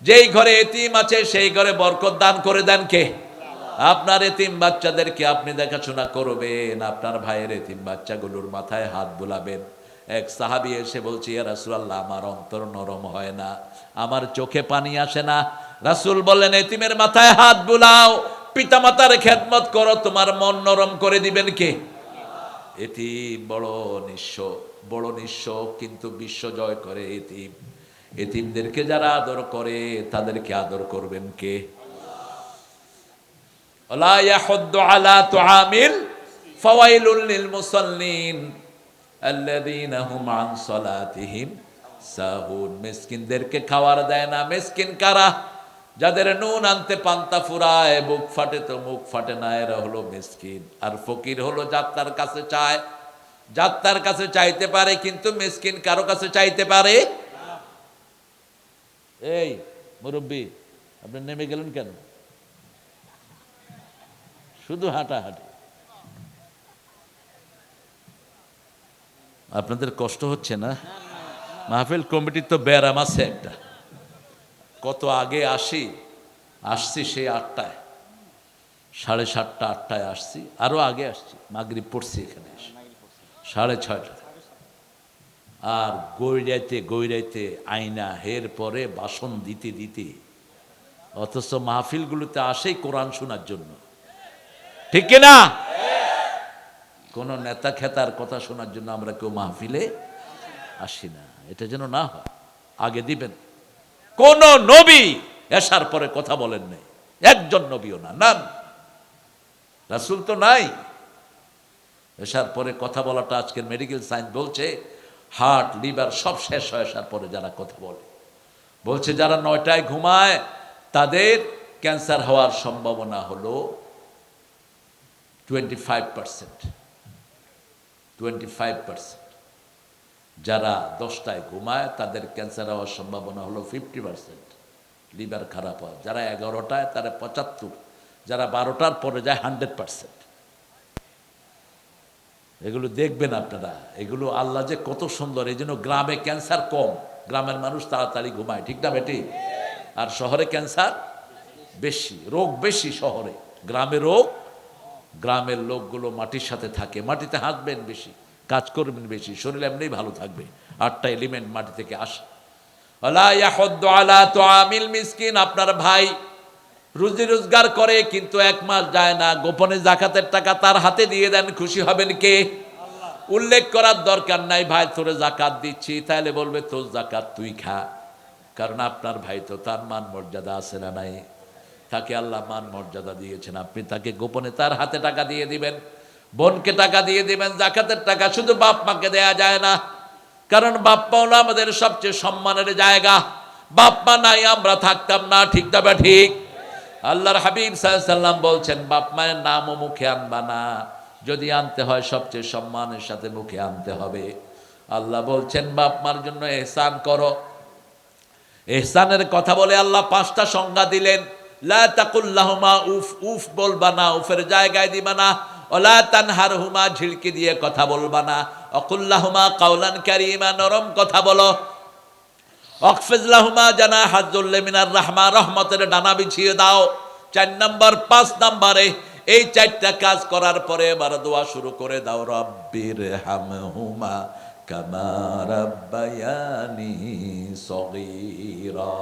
যেই ঘরে এতিম আছে সেই ঘরে বরকত দান করে দেন কে? আপনার এতিম বাচ্চাদেরকে আপনি দেখাশোনা করবেন। আপনার ভাইয়ের এতিম বাচ্চাগুলোর মাথায় হাত বুলাবেন। এক সাহাবী এসে বলছে, ইয়া রাসূলুল্লাহ, আমার অন্তর নরম হয় না, আমার চোখে পানি আসে না। রাসূল বললেন, এতিমের মাথায় হাত বুলাও, পিতামাতার খেদমত করো, তোমার মন নরম করে দিবেন কে? এতিম বড় নিঃস্ব, কিন্তু বিশ্ব জয় করে এতিম। এতিমদেরকে যারা আদর করে তাদেরকে আদর করবেন কে? লা ইয়াহুদ্দু আলা তুআমিল ফাওয়াইলুল লিল মুসাল্লিন। আল্লাযীনা হুম আন সালাতিহিম সাহুন। মিসকিনদেরকে খাবার দেয় না। মিসকিন কারা? যাদের নুন আনতে পান্তা ফুরায়, বুক ফাটে তো মুখ ফাটে না, এরা হলো মিসকিন। আর ফকির হলো যাত্রার কাছে চায়, যাত্রার কাছে চাইতে পারে, কিন্তু মিসকিন কারো কাছে চাইতে পারে। এই মুরব্বী, আপনি নেমে গেলেন কেন? শুধু হাঁটাহাঁটি। আপনাদের কষ্ট হচ্ছে না? মাহফিল কমিটির তো ব্যারাম আছে একটা। কত আগে আসছি সেই 8টায়, 7:30 8টায় আসছি, আরো আগে আসছি, মাগরিব পড়ছি এখানে এসে 6:30। আর গৈরাইতে আয়না হের পরে বাসন দিতে দিতে, অথচ মাহফিলগুলোতে আসেই কোরআন শোনার জন্য, ঠিক কিনা? কোন নেতা খেতার কথা শোনার জন্য আমরা কেউ মাহফিলে আসি না। এটা যেন না হয়, আগে দিবেন। কোন নবী এসার পরে কথা বলেন নাই, একজন নবীও না, নাম রাসূল তো নাই। এসার পরে কথা বলাটা আজকের মেডিকেল সায়েন্স বলছে হার্ট লিভার সব শেষ হয়ে আসার পরে যারা কথা বলে, বলছে যারা 9টায় ঘুমায় তাদের ক্যান্সার হওয়ার সম্ভাবনা হলো 25%। 25%। যারা 10টায় ঘুমায় তাদের ক্যান্সার হওয়ার সম্ভাবনা হলো 50%, লিভার খারাপ হয়। যারা 11টায় তারা 75, যারা 12টার পরে যায় 100%। এগুলো দেখবেন আপনারা, এগুলো আল্লাহ যে কত সুন্দর। এই জন্য গ্রামে ক্যান্সার কম, গ্রামের মানুষ তাড়াতাড়ি ঘুমায়, ঠিক না বেটি? আর শহরে ক্যান্সার বেশি, রোগ বেশি শহরে, গ্রামে রোগ। গ্রামের লোকগুলো মাটির সাথে থাকে, মাটিতে হাঁটবেন বেশি, কাজ করবেন বেশি, শরীর এমনি ভালো থাকবে। 8টা এলিমেন্ট মাটি থেকে আসে। ওয়ালা ইয়াহুদ্দু আলা তুআমিল মিসকিন, আপনার ভাই রুজি রোজগার করে কিন্তু 1 মাস যায় না, গোপনে যাকাতের টাকা তার হাতে দিয়ে দেন, খুশি হবেন কে? উল্লেখ করার দরকার নাই ভাই তোরে যাকাত দিচ্ছি, তাহলে বলবে তোর যাকাত তুই খা। কারণ আপনার ভাই তো, তার মান মর্যাদা আছে না নাই? তাকে আল্লাহ মান মর্যাদা দিয়েছেন, আপনি তাকে গোপনে তার হাতে টাকা দিয়ে দিবেন, বোনকে টাকা দিয়ে দিবেন। যাকাতের টাকা শুধু বাপ মাকে দেয়া যায় না, কারণ বাপ মা হলো আমাদের সবচেয়ে সম্মানের জায়গা। বাপ মা নাই আমরা থাকতাম না, ঠিক না ঠিক? আল্লাহর হাবিব সাল্লাল্লাহু আলাইহি সাল্লাম বলছেন বাপ মায়ের নামও মুখে আনবা না, যদি আনতে হয় সবচেয়ে সম্মানের সাথে মুখে আনতে হবে। আল্লাহ বলছেন বাপ মার জন্য ইহসান করো। ইহসানের কথা বলে আল্লাহ 5টা সংজ্ঞা দিলেন। লা তাকুল লাহুমা উফ, উফ বলবা না, উফের জায়গায় দিবা না। ওয়ালা তানহারহুমা, ঝিড়কি দিয়ে কথা বলবা না। অকুল লাহুমা কাওলান কারীমা, নরম কথা বলো। অকফিজ লাহুমা জানাহাজ যুল্লি মিনার রাহমা, রহমতের ডানা বিছিয়ে দাও। 4 নাম্বার 5 নাম্বারে এই 4টা কাজ করার পরে এবার দোয়া শুরু করে দাও, রব্বির হামহুমা কামা রাব্বায়ানি সগীরা।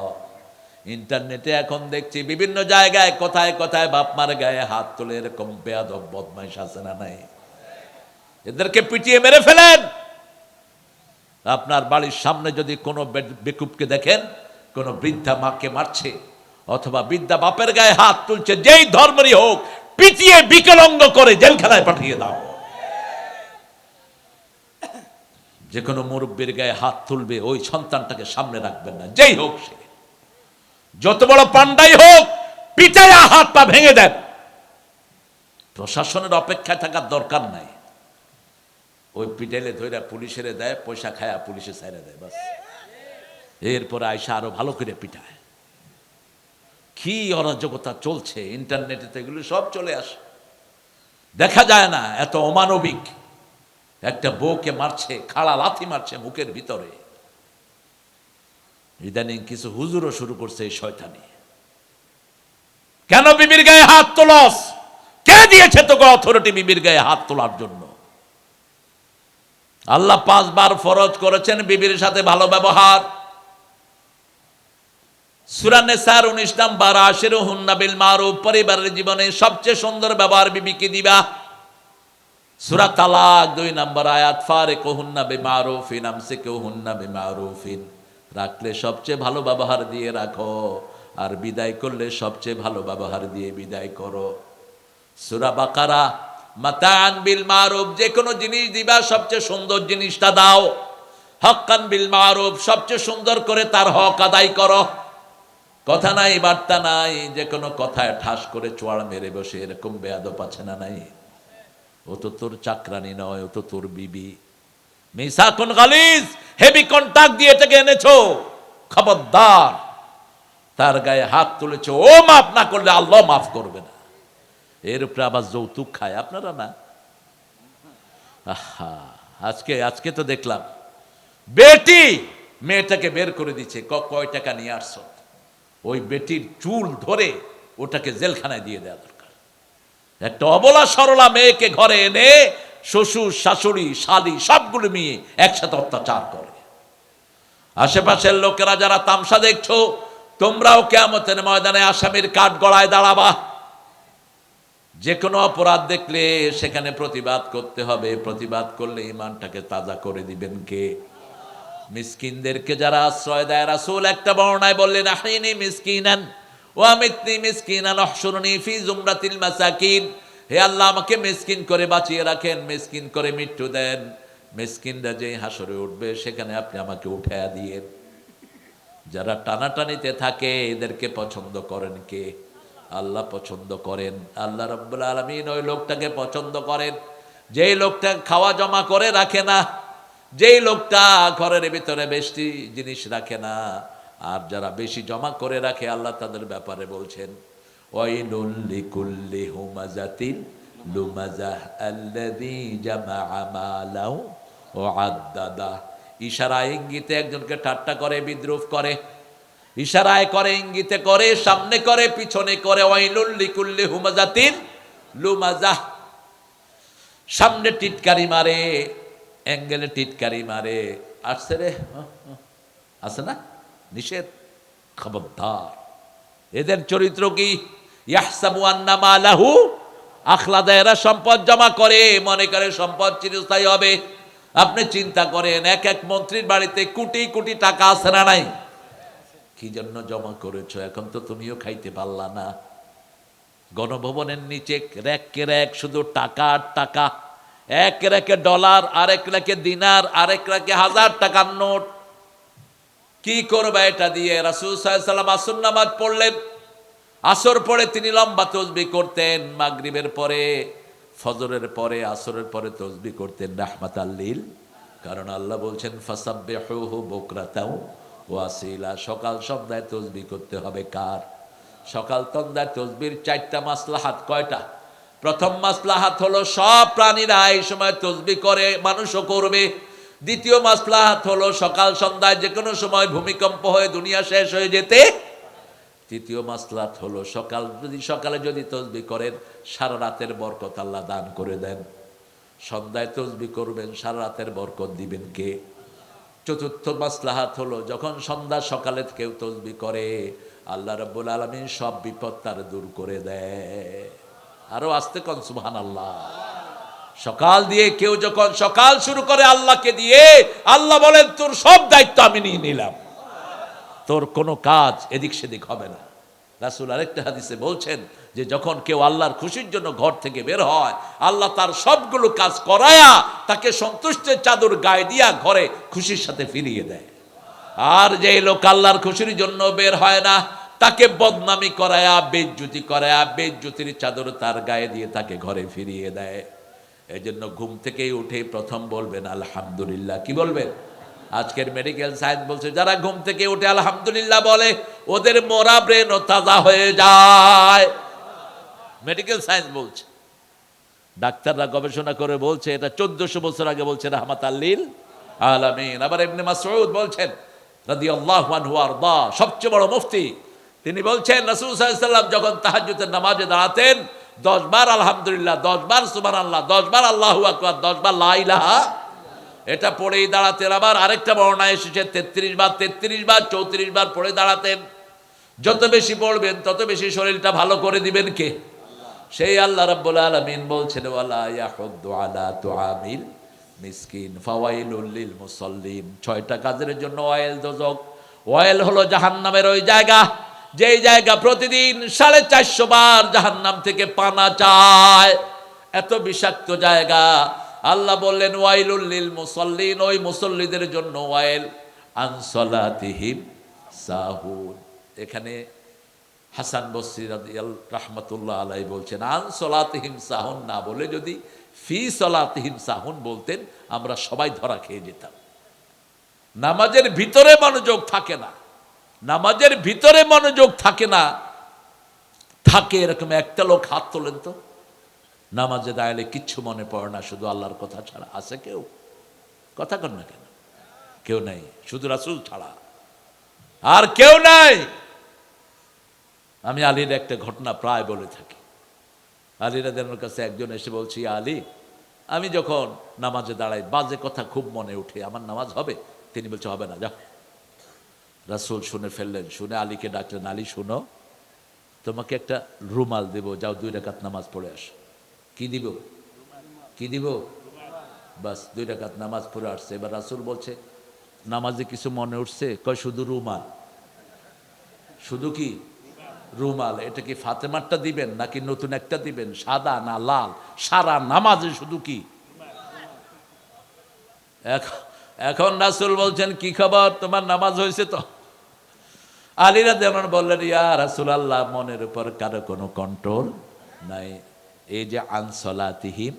ইন্টারনেটে এখন দেখছি বিভিন্ন জায়গায় কোথায় কোথায় বাপ মার গায়ে হাত তুলে এরকম বেয়াদব বদমাইশ আছে না নাই? এদেরকে পিটিয়ে মেরে ফেলেন। আপনার বাড়ির সামনে যদি কোনো বেকুবকে দেখেন, কোনো বৃদ্ধা মাকে মারছে অথবা বৃদ্ধা বাপের গায়ে হাত তুলছে, যেই ধর্মেরই হোক, পিটিয়ে বিকলাঙ্গ করে জেলখানায় পাঠিয়ে দাও। যে কোনো মুরব্বীর গায়ে হাত তুলবে ওই সন্তানটাকে সামনে রাখবেন না, যেই হোক সে, যত বড় পান্ডাই হোক, পিটাইয়া হাত পা ভেঙে দেন। প্রশাসনের অপেক্ষায় থাকার দরকার নাই। ওই পিটাইলে ধরে পুলিশের দেয়, পয়সা খায়া পুলিশে ছাইরা দেয়, বাস। এরপরে আয়সা আরো ভালো করে পিটায়। কি অরাজকতা চলছে ইন্টারনেটে, তো এগুলো সব চলে আসে, দেখা যায় না? এত অমানবিক একটা বউকে মারছে, খাড়া লাথি মারছে মুখের ভিতরে। ইদানিং কিছু হুজুরও শুরু করছে এই শয়তানি। কেন বিবির গায়ে হাত তোলস? কে দিয়েছে তোকে অথরিটি বিবির গায়ে হাত তোলার জন্য? আল্লাহ 5 বার ফরজ করেছেন বিবির সাথে ভালো ব্যবহার। সূরা নিসার 19 নাম্বার, আশিরুহুন্না বিল মারুফ, পরিবারের জীবনে সবচেয়ে সুন্দর ব্যবহার বিবিকে দিবা। সূরা তালাক 2 নাম্বার আয়াত, ফারিকুহুন্না বিমারুফিন আমসিকুহুন্না বিমারুফিন, রাখলে সবচেয়ে ভালো ব্যবহার দিয়ে রাখো, আর বিদায় করলে সবচেয়ে ভালো ব্যবহার দিয়ে বিদায় করো। সূরা বাকারা মাতাআন বিল মারুফ, যে কোনো জিনিস দিবা সবচেয়ে সুন্দর জিনিসটা দাও। হক্কান বিল মারুফ, সবচেয়ে সুন্দর করে তার হক আদায় করো। কথা নাই বার্তা নাই, যে কোনো কথায় ঠাস করে চোয়াড় মেরে বসে এরকম বেয়াদব আছে না নাই? ও তো তোর চাকরানি নয়, ও তো তোর বিবি। মিসাকুন গালিজ, হেভি কন্টাক্ট দিয়ে এটাকে এনেছো, খবরদার। তার গায়ে হাত তুলেছো, ও মাফ না করলে আল্লাহ মাফ করবে না। এর উপরে আবার যৌতুক খায় আপনারা না? আহা, আজকে তো দেখলাম বেটি মেয়েটাকে বের করে দিচ্ছে, কয় টাকা নিয়ে আসছো। ওই বেটির চুল ধরে ওটাকে জেলখানায় দিয়ে দেওয়া দরকার। একটা অবলা সরলা মেয়েকে ঘরে এনে শ্বশুর শাশুড়ি শালি সবগুলো মেয়ে একসাথে অত্যাচার করে। আশেপাশের লোকেরা যারা তামসা দেখছো, তোমরাও কিয়ামতের ময়দানে আসামির কাঠ গড়ায় দাঁড়াবা। যে কোনো অপরাধ দেখলে সেখানে প্রতিবাদ করতে হবে। প্রতিবাদ করলে ইমানটাকে তাজা করে দিবেন কে? মিসকিনদেরকে যারা আশ্রয় দেয়, রাসূল একটা বর্ণনায় বললেন, আহইনি মিসকিনান ওয়া আমিতনি মিসকিনান ওয়াহশুরনি ফি জুমরাতিল মাসাকিন। হে আল্লাহ, আমাকে মিসকিন করে বাঁচিয়ে রাখেন, মিসকিন করে মৃত্যু দেন। মিসকিনরা যেই হাসরে উঠবে সেখানে আপনি আমাকে উঠায়া দিয়েন। যারা টানাটানিতে থাকে এদেরকে পছন্দ করেন কে? আল্লাহ পছন্দ করেন। আল্লাহ রাব্বুল আলামিন ওই লোকটাকে পছন্দ করেন যেই লোকটা খাওয়া জমা করে রাখে না, যেই লোকটা ঘরের ভিতরে বেশি জিনিস রাখে না। আর যারা বেশি জমা করে রাখে, আল্লাহ তাদের ব্যাপারে বলছেন, ওয়াইলুল লিকুল্লি হুমাযাতিন লুমাযাহ আল্লাযী জামাআ মালাহু ওয়া আদ্দাদা। ইশারা ইঙ্গিতে একজনকে ঠাট্টা করে, বিদ্রুপ করে, ইশারায় করে, ইঙ্গিতে করে, সামনে করে, পিছনে করে। ওয়াইলুল লিকুল্লি হুমাযাতিন লুমাযাহ, সামনে টিটকারি মারে, অ্যাঙ্গেলে টিটকারি মারে। আসছে রে, আছে না নিষেধ, খবরদার। এদের চরিত্র কি? ইয়াহসাবু আন্না মালাহু আখলাদা। এরা সম্পদ জমা করে, মনে করে সম্পদ চিরস্থায়ী হবে। আপনি চিন্তা করেন, এক এক মন্ত্রীর বাড়িতে কোটি কোটি টাকা আছে না নাই? কি জন্য জমা করেছো? এখন তো তুমিও খাইতে পারলা না। গণভবনের নিচে র্যাককে র্যাক শুধু টাকা আর টাকা। এক র্যাকে ডলার, আরেক র্যাকে দিনার, আরেক র্যাকে 1000 টাকার নোট। কি করবে এটা দিয়ে? রাসূল সাল্লাল্লাহু আলাইহি ওয়াসাল্লাম আসর নামাজ পড়লেন। আসর পরে তিনি লম্বা তাসবিহ করতেন। মাগরিবের পরে, ফজরের পরে, আসরের পরে তাসবিহ করতেন রাহমাতাল লিল। কারণ আল্লাহ বলছেন, ফাসাব্বিহুহু বুকরাতাও ওয়া আসিলা। সকাল সন্ধ্যায় তাসবিহ করতে হবে কার? সকাল সন্ধ্যায় তাসবিহর 4টা মাসলাহাত। কয়টা? প্রথম মাসলাহাত হলো সব প্রাণীরা এই সময় তাসবিহ করে, মানুষও করবে। দ্বিতীয় মাসলাহাত হলো সকাল সন্ধ্যায় যে কোনো সময় ভূমিকম্প হয়ে দুনিয়া শেষ হয়ে যেতে। তৃতীয় মাসলাহাত হলো সকালে যদি তাসবিহ করেন, সারা রাতের বরকত আল্লাহ দান করে দেন। সন্ধ্যায় তাসবিহ করবেন, সারা রাতের বরকত দিবেন কে? চতুর্থ মাসলাহাত হলো যখন সন্ধ্যা সকালে কেউ তাসবিহ করে, আল্লাহ রাব্বুল আলামিন সব বিপদ তার দূর করে দেয়। আরো আস্তে কোন সুবহানাল্লাহ। সকাল দিয়ে কেউ যখন সকাল শুরু করে আল্লাহকে দিয়ে, আল্লাহ বলেন, তোর সব দায়িত্ব আমি নিয়ে নিলাম, তোর কোনো কাজ এদিক সেদিক হবে না। রাসূল আরেকটা হাদিসে বলছেন যে যখন কেউ আল্লাহর খুশির জন্য ঘর থেকে বের হয়, আল্লাহ তার সবগুলো কাজ করায়া তাকে সন্তুষ্টের চাদর গায়ে দিয়া ঘরে খুশির সাথে ফিরিয়ে দেয়। আর যে লোক আল্লাহর খুশির জন্য বের হয় না, তাকে বদনামি করায়া, বেইজ্জতি করায়া, বেইজ্জতির চাদর তার গায়ে দিয়ে তাকে ঘরে ফিরিয়ে দেয়। এই জন্য ঘুম থেকেই উঠে প্রথম বলবেন আলহামদুলিল্লাহ। কি বলবেন? আজকের মেডিকেল সায়েন্স বলছে, যারা ঘুম থেকে উঠে আলহামদুলিল্লাহ বলে, ওদের মরা ব্রেনও তাজা হয়ে যায়। মেডিকেল সায়েন্স বলছে, ডাক্তাররা গবেষণা করে বলছে, এটা 1400 বছর আগে বলছে রাহমাতাল লিল আলামিন। আবার ইবনে মাসউদ বলছেন রাদিয়াল্লাহু আনহু আরদা, সবচেয়ে বড় মুফতি, তিনি বলছেন রাসূল সাল্লাল্লাহু আলাইহি ওয়াসাল্লাম যখন তাহাজ্জুদের নামাজে দাঁড়াতেন, 10 বার আলহামদুলিল্লাহ, 10 বার সুবহানাল্লাহ, 10 বার আল্লাহু আকবার, 10 বার লা ইলাহা, এটা পড়েই দাঁড়াতেন। আবার আরেকটা বর্ণনা এসেছে 33 বার, 34 বার পড়ে দাঁড়াতেন। যত বেশি পড়বেন তত বেশি শরীরটা ভালো করে দিবেন কে? সেই আল্লাহ রাব্বুল আলামিন বলছেন, ওয়ালা ইয়াহুদ্দু আলা তুআমিল মিসকিন ফাওয়াইলুল লিল মুসাল্লিন। 6টা কাজের জন্য ওয়াইল দোজক। ওয়াইল হলো জাহান্নামের ওই জায়গা, যেই জায়গা প্রতিদিন 450 বার জাহান্নাম থেকে পানা চায়। এত বিষাক্ত জায়গা। আল্লাহ বললেন ওয়াইলুল লিল মুসাল্লিন, ওই মুসল্লিদের জন্য ওয়াইল আন সালাতিহিম সাহুন। এখানে হাসান বসরি রাহমাতুল্লাহ আলাইহি বলছেন আন সালাতিহিম সাহুন না বলে যদি ফি সালাতিহিম সাহুন বলতেন আমরা সবাই ধরা খেয়ে যেতাম। নামাজের ভিতরে মনোযোগ থাকে না, নামাজের ভিতরে মনোযোগ থাকে না। থাকে এরকম একটা লোক হাত তোলেন তো, নামাজে দাঁড়ালে কিচ্ছু মনে পড়ে না, শুধু আল্লাহর কথা ছাড়া। আছে কেউ? কথা কর না কেন? কেউ নাই, শুধু রাসূল ছাড়া আর কেউ নাই। আমি আলীর একটা ঘটনা প্রায় বলে থাকি। আলী রাদিয়াল্লাহু আনহুর কাছে একজন এসে বলছি, আলী আমি যখন নামাজে দাঁড়াই বাজে কথা খুব মনে উঠে, আমার নামাজ হবে? তিনি বলছে হবে না, যাও। রাসূল শুনে ফেললেন, শুনে আলীকে ডাকলেন, আলী শুনো, তোমাকে একটা রুমাল দেব, যাও 2 রাকাত নামাজ পড়ে আসো। কি দিব? কি দিব? বাস 2 রাকাত নামাজ পড়ে আসছে। এবার রাসূল বলছে, নামাজে কিছু মনে উঠছে? কয় শুধু রুমাল। শুধু কি রুমাল? এটা কি ফাতেমারটা দিবেন নাকি নতুন একটা দিবেন, সাদা না লাল? সারা নামাজে শুধু কি? এখন রাসূল বলছেন, কি খবর, তোমার নামাজ হয়েছে তো? আলী রাদিয়াল্লাহু আনহু বললেন, ইয়া রাসূলুল্লাহ, মনের উপর কারো কোনো কন্ট্রোল নাই। এই যে আন সালাতিহিম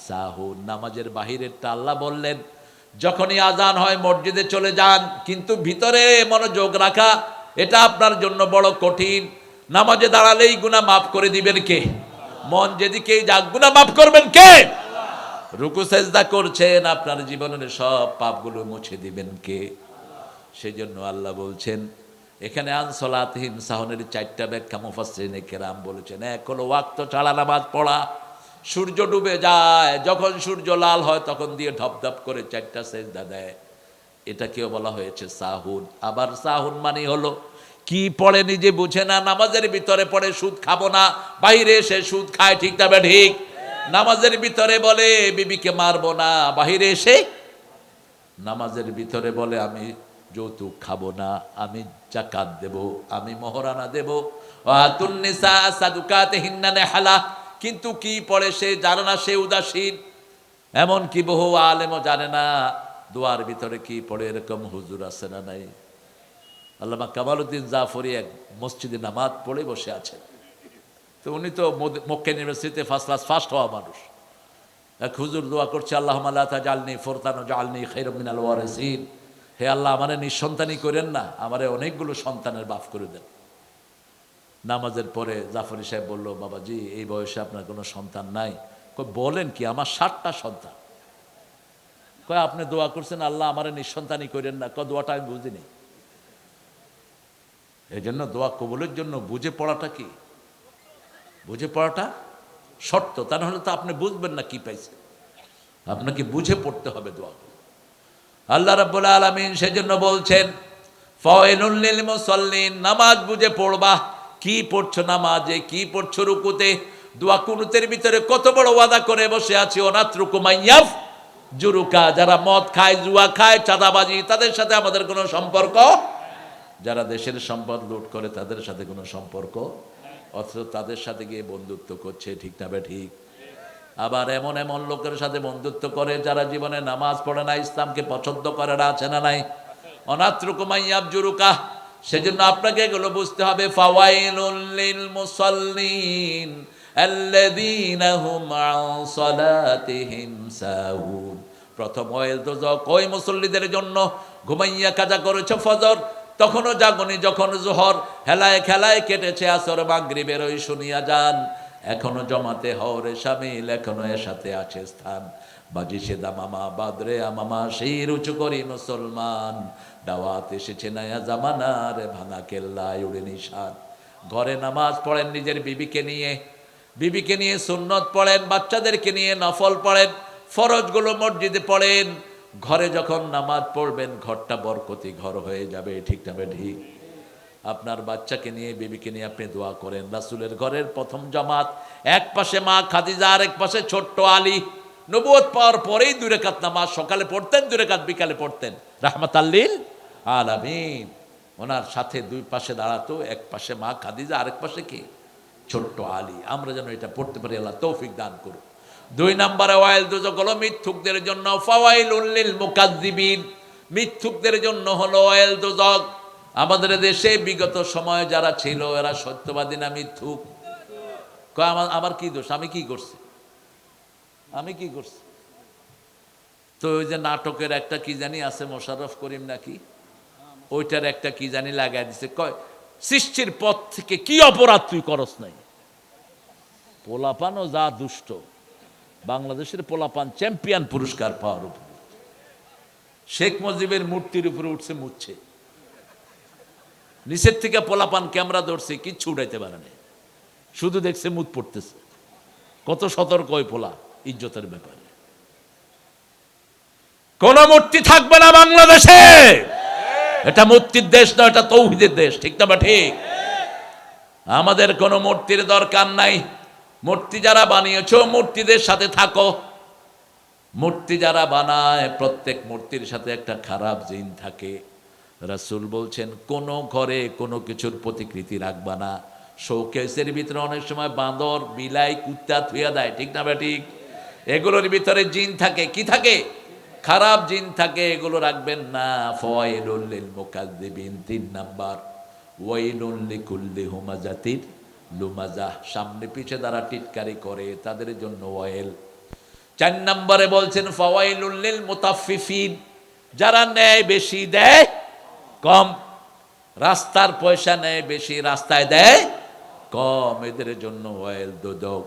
সাহুন, নামাজের বাহিরেরটা আল্লাহ বললেন যখনই আজান হয় মসজিদে চলে যান, কিন্তু ভিতরে মনোযোগ রাখা এটা আপনার জন্য বড় কঠিন। নামাজে দাঁড়ালেই গুনাহ মাফ করে দিবেন কে? মন যেদিকেই যাক গুনাহ মাফ করবেন কে? রুকু সেজদা করছেন, আপনার জীবনের সব পাপগুলো মুছে দিবেন কে? সেজন্য আল্লাহ বলছেন এখানে আন সালাতিহিম সাহুনের 4টা ব্যাখ্যা মুফাসসিরিনে কেরাম বলেছেন। এক হলো ওয়াক্ত ছাড়া নামাজ পড়া, সূর্য ডুবে যায়, যখন সূর্য লাল হয় তখন দিয়ে ধপধপ করে 4টা সেজদা দেয়, এটাকেও বলা হয়েছে সাহুন। আবার সাহুন মানে হলো কি পড়ে নিজে বুঝে না, নামাজের ভিতরে পড়ে সুদ খাবো না, বাইরে এসে সুদ খায়, ঠিক তবে ঠিক। নামাজের ভিতরে বলে বিবিকে মারবো না, বাইরে এসে নামাজের ভিতরে বলে আমি যৌতুক খাবো না, আমি যাকাত দেব, আমি মহরানা দেব, ওয়াতুন নিসা সাদুকাতিহিন্না নিহালা, কিন্তু কি পড়ে সে জানে না, সে উদাসীন। এমন কি বহু আলেমও জানে না দোয়ার ভিতরে কি পড়ে, এরকম হুজুর আছে না নাই? আল্লামা কামালউদ্দিন জাফরি এক মসজিদে নামাজ পড়ে বসে আছেন, তো উনি তো মক্কা ইউনিভার্সিটিতে ফার্স্ট হওয়া মানুষ। এক হুজুর দোয়া করছে, আল্লাহুম্মা লা তাজআলনি ফুরতান ওয়াজআলনি খায়রাম মিনাল ওয়ারিসিন, হে আল্লাহ আমারে নিঃসন্তানই করেন না, আমারে অনেকগুলো সন্তানের বাপ করে দেন। নামাজের পরে জাফরি সাহেব বলল, বাবাজি এই বয়সে আপনার কোনো সন্তান নাই? কই বলেন কি, আমার 7টা সন্তান। কয় আপনি দোয়া করছেন আল্লাহ আমারে নিঃসন্তানই করেন না? কয় দোয়াটা আমি বুঝিনি। এই জন্য দোয়া কবুলের জন্য বুঝে পড়াটা কি, বুঝে পড়াটা শর্ত, তা নাহলে তো আপনি বুঝবেন না কি পাইছেন। আপনাকে বুঝে পড়তে হবে দোয়া। আল্লাহ রাব্বুল আলামিন সেজন্য বলছেন ফাওয়াইলুল লিল মুসাল্লিন, নামাজ বুঝে পড়বা। কি পড়ছো নামাজে, কি পড়ছো রুকুতে, দোয়া কুনুতের ভিতরে কত বড় ওয়াদা করে বসে আছে, অনাত্রুকু মাইয়াফ জুরুকা, যারা মদ খায়, জুয়া খায়, চাঁদাবাজি, তাদের সাথে আমাদের কোনো সম্পর্ক, যারা দেশের সম্পদ লুট করে তাদের সাথে কোনো সম্পর্ক, অথচ তাদের সাথে গিয়ে বন্ধুত্ব করছে, ঠিক না বে ঠিক? আবার এমন এমন লোকের সাথে বন্ধুত্ব করে যারা জীবনে নামাজ পড়ে না, ইসলামকে পছন্দ করে না, আছে না নাই? অনাত্রুকু মাইয়াফ জুরুকা। সেজন্য আপনাকে এগুলো বুঝতে হবে। ফাওয়াইলুল লিল মুসাল্লিন আল্লাযীনা হুম আন সালাতিহিম সাহুন। প্রথম ওয়াইল দোজক ওই মুসল্লিদের জন্য, ঘুমাইয়া কাজা করেছে ফজর, তখনও জাগনি, যখন জোহর হেলায় খেলায় কেটেছে আসর, মাগরিবের ওই শুনিয়া যান, এখনো জমাতে হওরে শামিল, এখনো এর সাথে আছে স্থান। বাজি সে দামামা বাদরে আমামা, সেই উঁচু করি মুসলমান, দাওয়াত এসেছে নয়া জামানার, ভাঙা কেল্লায় উড়ে নিশান। ঘরে নামাজ পড়েন নিজের বিবিকে নিয়ে সুন্নত পড়েন, বাচ্চাদেরকে নিয়ে নফল পড়েন, ফরজগুলো মসজিদে পড়েন। ঘরে যখন নামাজ পড়বেন ঘরটা বরকতি ঘর হয়ে যাবে, ঠিক না ঠিক? আপনার বাচ্চাকে নিয়ে, বিবিকে নিয়ে আপনি দোয়া করেন। রাসূলের ঘরের প্রথম জামাত, এক পাশে মা খাদিজা আর এক পাশে ছোট্ট আলী। নবুয়ত পাওয়ার পরেই 2 রাকাত নামাজ সকালে পড়তেন, 2 রাকাত বিকালে পড়তেন, রাহমাতাল লিল আলামিন। ওনার সাথে 2 পাশে দাঁড়াতো, এক পাশে মা খাদিজা, আরেক পাশে কি? ছোট্ট আলী। আমরা যেন এটা পড়তে পারি, আল্লাহ তৌফিক দান করুন। 2 নম্বরে ওয়াইল দুজক হলো মিথ্যুকদের জন্য, ফাওয়াইলুল লিল মুকাজ্জিবিন, মিথ্যুকদের জন্য হলো ওয়াইল দুজক। আমাদের দেশে বিগত সময়ে যারা ছিল এরা সত্যবাদী না মিথ্যুক? কয় আমার কি দোষ, আমি কি করছি? আমি কি করছি? তো ওই যে নাটকের একটা কি জানি আছে মোশাররফ করিম নাকি, ওইটার একটা কি জানি লাগাই দিছে, কয় সৃষ্টির পথ থেকে কি অপরাধ তুই করস নাই? পোলাপানও যা দুষ্ট, বাংলাদেশের পোলাপান চ্যাম্পিয়ন পুরস্কার পাওয়ার উপর। শেখ মুজিবের মূর্তির উপরে উঠছে মুচ্ছে, নিচের থেকে পোলাপান ক্যামেরা ধরছে, কিচ্ছু উঠাইতে পারে না, শুধু দেখছে মুত পড়তেছে। কত সতর্ক ওই পোলা ইজ্জতের ব্যাপারে। কোন মূর্তি থাকবে না বাংলাদেশে, এটা মূর্তির দেশ না, এটা তৌহিদের দেশ, ঠিক না বা ঠিক? আমাদের কোনো মূর্তির দরকার নাই। মূর্তি যারা বানিয়েছো মূর্তিদের সাথে থাকো। মূর্তি যারা বানায় প্রত্যেক মূর্তির সাথে একটা খারাপ জিন থাকে। রাসূল বলছেন কোন ঘরে কোনো কিছুর প্রতিকৃতি রাখবা না। শোকেসের ভিতরে অনেক সময় বাঁদর, বিলাই, কুত্তা থুইয়া দেয়, ঠিক না ঠিক? এগুলোর ভিতরে জিন থাকে, কি থাকে? খারাপ জিন থাকে, এগুলো রাখবেন না। ফাওয়াইলুল লিল মুকাজ্জিবিন। 3 নাম্বার ওয়াইলুল লিকুল্লি হুমাজাতির লুমাজাহ, সামনে পিছে যারা টিটকারি করে তাদের জন্য ওয়াইল। 4 নম্বরে বলছেন ফাওয়াইলুল লিল মুতাফফিফিন, যারা নেয় বেশি দেয় কম, রাস্তার পয়সা নেয় বেশি রাস্তায় দেয় কম, এদের জন্য ওয়াইল দোজখ।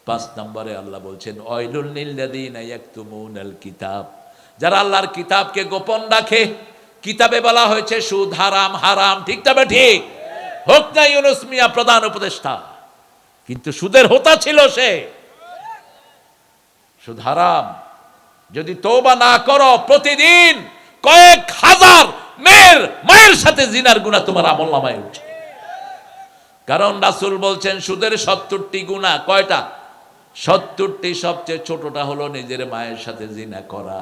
5 নম্বরে আল্লাহ বলছেন ওয়াইলুল লিল্লাযিনা ইয়াকতুমুনাল কিতাব, যারা আল্লাহর কিতাবকে গোপন রাখে। কিতাবে বলা হয়েছে সুদ হারাম, হারাম, ঠিক তবে ঠিক হোক না ইউনূস মিয়া প্রধান উপদেষ্টা, কিন্তু সুদের হোতা ছিল সে। সুদ হারাম, যদি তওবা না করো প্রতিদিন কয়েক হাজার মায়ের সাথে জিনার গুনাহ তোমার আমলনামায় উঠে। কারণ রাসূল বলছেন সুদের 70টি গুনাহ, কয়টা? 70টি। সবচেয়ে ছোটটা হলো নিজের মায়ের সাথে জিনা করা,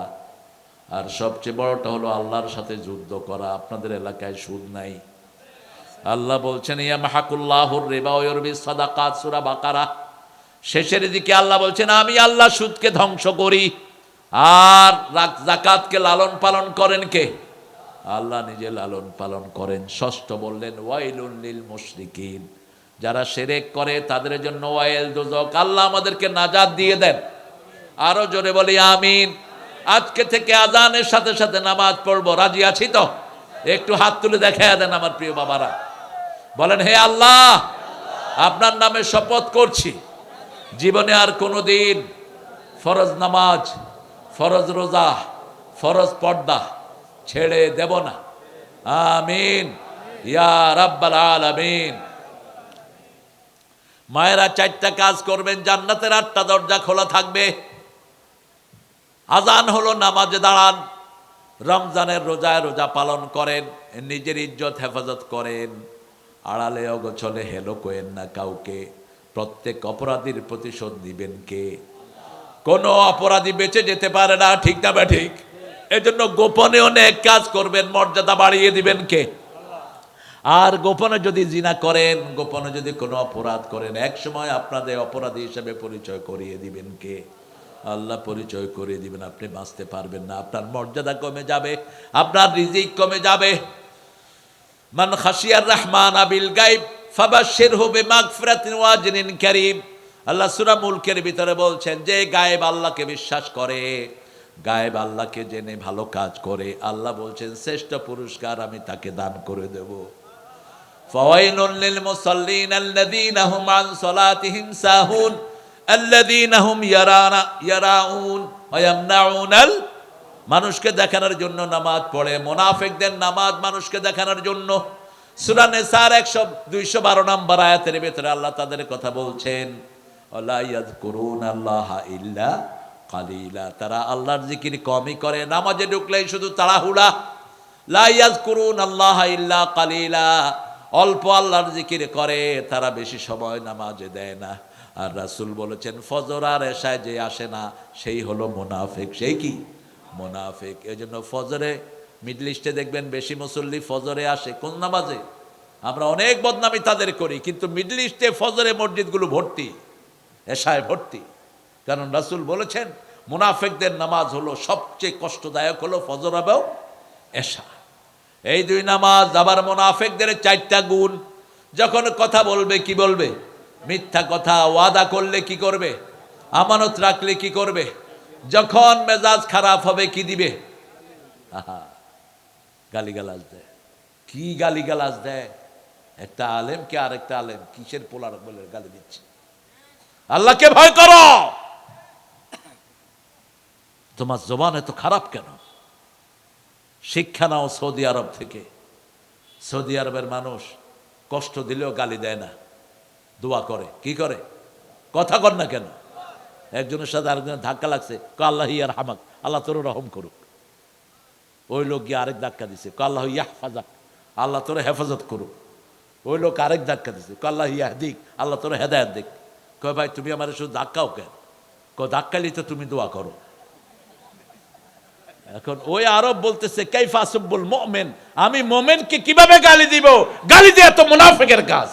আর সবচেয়ে বড়টা হলো আল্লাহর সাথে যুদ্ধ করা। আপনাদের এলাকায় সুদ নাই। আল্লাহ বলছেন ইয়ামহাকুল্লাহুর রিবা ওয়া ইউরবিস সাদাকাত, সূরা বাকারা শেষের দিকে আল্লাহ বলছেন আমি আল্লাহ সুদকে ধ্বংস করি, আর যাকাতকে লালন পালন করেন কে? আল্লাহ নিজে লালন পালন করেন। 6 বললেন ওয়াইলুল লিল মুশরিকিন, যারা শিরক করে তাদের জন্য ওয়াইল দোজখ। আল্লাহ আমাদেরকে নাজাত দিয়ে দেন। আরো জোরে বলি আমিন। আজকে থেকে আজানের সাথে সাথে নামাজ পড়বো, রাজি আছি তো? একটু হাত তুলে দেখায় দেন আমার প্রিয় বাবারা। বলেন হে আল্লাহ, আপনার নামে শপথ করছি জীবনে আর কোনোদিন ফরজ নামাজ, ফরজ রোজা, ফরজ পর্দা ছেড়ে দেব না। আমিন ইয়া রাব্বাল আলামিন। মায়েরা 4টা কাজ করবেন, জান্নাতের 8টা দরজা খোলা থাকবে। আজান হলো, নামাজে দাঁড়ান, রমজানের রোজায় রোজা পালন করেন, নিজের ইজ্জত হেফাজত করেন, আড়ালে অগোছলে হেলো করেন না কাউকে। প্রত্যেক অপরাধীর প্রতিশোধ দিবেন কে? কোনো অপরাধী বেঁচে যেতে পারে না, ঠিক না বা ঠিক? এজন্য গোপনে অনেক কাজ করবেন, মর্যাদা বাড়িয়ে দিবেন কে? আর গোপনে যদি জিনা করেন, গোপনে যদি কোনো অপরাধ করেন, এক সময় আপনাদের অপরাধী হিসেবে পরিচয় করিয়ে দিবেন কে? আল্লাহ পরিচয় করে দিবেন। আপনি বাঁচতে পারবেন না, আপনার মর্যাদা কমে যাবে, আপনার রিজিক কমে যাবে। মান খাশিয়ার রহমান বিল গায়ব ফাবাশশিরহু বিমাগফিরাতিন ওয়া আজরিন কারীম। আল্লাহ সূরা মুলকের ভিতরে বলছেন যে গায়েব আল্লাহকে বিশ্বাস করে, গায়েব আল্লাহকে জেনে ভালো কাজ করে, আল্লাহ বলছেন শ্রেষ্ঠ পুরস্কার আমি তাকে দান করে দেব। ফাওয়াইলুল লিল মুসাল্লিন আল্লাযীনা হুম আন সালাতিহিম সাহুন আল্লাযীনা হুম ইয়ারাউন ওয়া ইয়ামনাউনাল। মানুষকে দেখানোর জন্য নামাজ পড়ে, মুনাফিকদের নামাজ মানুষকে দেখানোর জন্য। সূরা নিসার 212 নম্বর আয়াতের ভিতরে আল্লাহ তাদের কথা বলছেন ওয়ালা ইয়াযকুরুনাল্লাহা ইল্লা কালিলা, তারা আল্লাহর জিকির কমই করে, নামাজে ঢুকলেই শুধু তাড়াহুড়া। লা ইয়াযকুরুনাল্লাহা ইল্লা কালিলা, অল্প আল্লাহর জিকির করে, তারা বেশি সময় নামাজে দেয় না। আর রাসূল বলেছেন ফজর আর এশায় যে আসে না সেই হলো মুনাফিক। সেই কি? মুনাফিক। এজন্য ফজরে মিডল ইস্টে দেখবেন বেশি মুসল্লি ফজরে আসে কোন নামাজে? আমরা অনেক বদনামি তাদের করি, কিন্তু মিডল ইস্টে ফজরে মসজিদগুলো ভর্তি, এশায় ভর্তি। কারণ রাসূল বলেছেন মুনাফিকদের নামাজ হলো সবচেয়ে কষ্টদায়ক, হলো ফজর এবং এশা। এই দুই নামাজ। আবার মুনাফিকদের 4টা গুণ। যখন কথা বলবে কি বলবে? মিথ্যা কথা। ওয়াদা করলে কি করবে? আমানত রাখলে কি করবে? যখন মেজাজ খারাপ হবে কি দিবে? গালিগালাজ দেয়। কি গালিগালাজ দেয়! একটা আলেমকে আরেকটা আলেম কিসের পোলার বলে গালি দিচ্ছে। আল্লাহকে ভয় করো। তোমার জবান এত খারাপ কেন? শিক্ষা নাও সৌদি আরব থেকে। সৌদি আরবের মানুষ কষ্ট দিলেও গালি দেয় না, দোয়া করে। কি করে? কথা কর না কেন? একজনের সাথে আরেকজনের ধাক্কা লাগছে, আল্লাহ ইয়ার হামাক, আল্লাহ তোর রহম করুক। ওই লোক গিয়ে আরেক ধাক্কা দিছে, আল্লাহ ইয়াহফাজাক, আল্লাহ তোর হেফাজত করুক। ওই লোক আরেক ধাক্কা দিছে, আল্লাহ ইয়াহদিক, আল্লাহ তোর হেদায়েত দিক। কয় ভাই তুমি আমার শুধু ধাক্কাও কেন? ধাক্কালি তো তুমি দোয়া করো। এখন ওই আরব বলতেছে কাইফা আসুবুল মুমিন, আমি মুমিনকে কিভাবে গালি দিব? গালি দেয়া তো মুনাফিকের কাজ।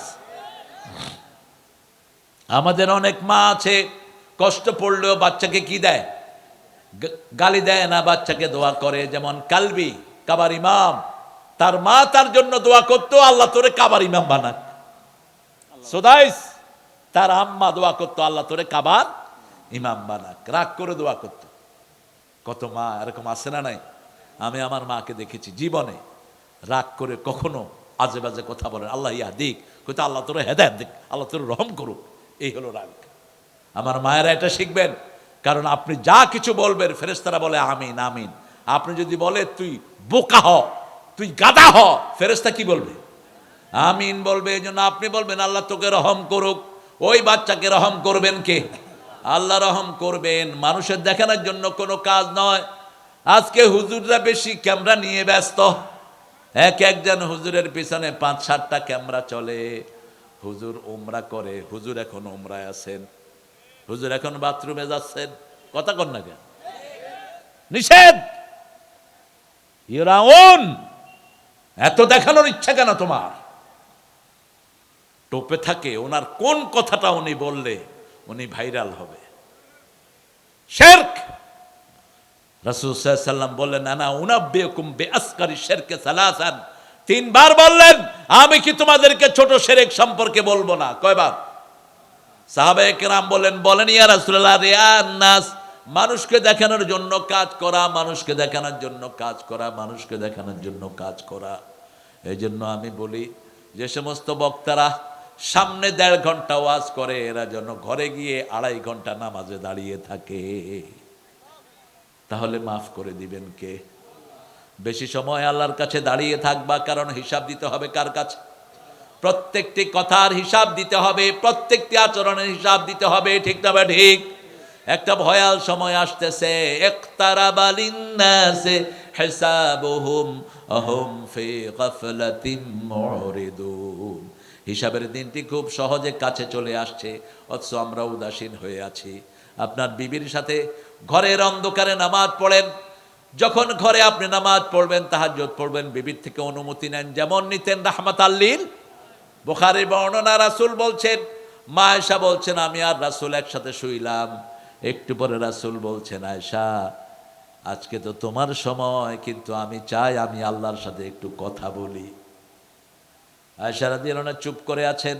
আমাদের অনেক মা আছে, কষ্ট পড়লেও বাচ্চাকে কি দেয়? গালি দেয় না, বাচ্চাকে দোয়া করে। যেমন কালবি, কাবার ইমাম, তার মা তার জন্য দোয়া করতো, আল্লাহ তোরে কাবার ইমাম বানাক। সুদাইস, তার আম্মা দোয়া করতো, আল্লাহ তোরে কাবার ইমাম বানাক। রাগ করে দোয়া করতো। কত মা এরকম আছে না নাই? আমি আমার মাকে দেখেছি জীবনে রাগ করে কখনো আজে বাজে কথা বলেন, আল্লাহ ইয়াহদিক, কইতো আল্লাহ তোর হেদায়েত দিক, আল্লাহ তোর রহম করুক। এই হলো রাগ। আমার মায়েরা এটা শিখবেন, কারণ আপনি যা কিছু বলবেন ফেরেশতারা বলে আমিন আমিন। আপনি যদি বলে তুই বোকা হ, তুই গাধা হ, ফেরেশতা কি বলবে? আমিন বলবে। এই জন্য আপনি বলবেন আল্লাহ তোকে রহম করুক। ওই বাচ্চাকে রহম করবেন কে? আল্লাহ রহম করবেন। মানুষের দেখানোর জন্য কোনো কাজ নয়। আজকে হুজুররা বেশি ক্যামেরা নিয়ে ব্যস্ত। একজন হুজুরের পিছনে 5-7টা ক্যামেরা চলে। হুজুর উমরা করে, হুজুর এখন উমরায় আছেন, হুজুর এখন বাথরুমে যাচ্ছেন। কথা কন না কেন? নিষেধ। ইরাউন, এত দেখানোর ইচ্ছা কেন তোমার? টোপে থাকে ওনার কোন কথাটা উনি বললে উনি ভাইরাল হবে। শিরক। রাসূল সাল্লাল্লাহু আলাইহি ওয়াসাল্লাম বললেন আনা উনাব্বিউকুম বিআসগারি শিরকে সালাসান, 3 বার বললেন আমি কি তোমাদেরকে ছোট শিরক সম্পর্কে বলবো না? কয়বার? সাহাবায়ে কেরাম বলেন ইয়া রাসূলুল্লাহ, রিয়ান নাস, মানুষকে দেখানোর জন্য কাজ করা, মানুষকে দেখানোর জন্য কাজ করা, মানুষকে দেখানোর জন্য কাজ করা। এই জন্য আমি বলি যে সমস্ত বক্তারা সামনে 1.5 ঘন্টা ওয়াজ করে, এরা যেন ঘরে গিয়ে 2.5 ঘন্টা নামাজে দাঁড়িয়ে থাকে। তাহলে মাফ করে দিবেন কে? বেশি সময় আল্লাহর কাছে দাঁড়িয়ে থাকবা, কারণ হিসাব দিতে হবে কার কাছে? প্রত্যেকটি কথার হিসাব দিতে হবে, প্রত্যেকটি আচরণের হিসাব দিতে হবে। ঠিক না বা ঠিক? একটা ভয়াল সময় আসতেছে। ইকতারাবা লিন্নাসি হিসাবুহুম আহুম ফি গাফলাতিন মুরিদুন। হিসাবের দিনটি খুব সহজে কাছে চলে আসছে, অথচ আমরা উদাসীন হয়ে আছি। আপনার বিবির সাথে ঘরের অন্ধকারে নামাজ পড়েন। যখন ঘরে আপনি নামাজ পড়বেন, তাহাজ্জুদ পড়বেন, বিবির থেকে অনুমতি নেন, যেমন নিতেন রাহমাতাল লিল। বুখারীর বর্ণনা, রাসূল বলছেন, মা আয়েশা বলছেন আমি আর রাসূল একসাথে শুইলাম। একটু পরে রাসূল বলছেন, আয়েশা আজকে তো তোমার সময়, কিন্তু আমি চাই আমি আল্লাহর সাথে একটু কথা বলি। আয়েশা রাদিয়াল্লাহু আনহা চুপ করে আছেন।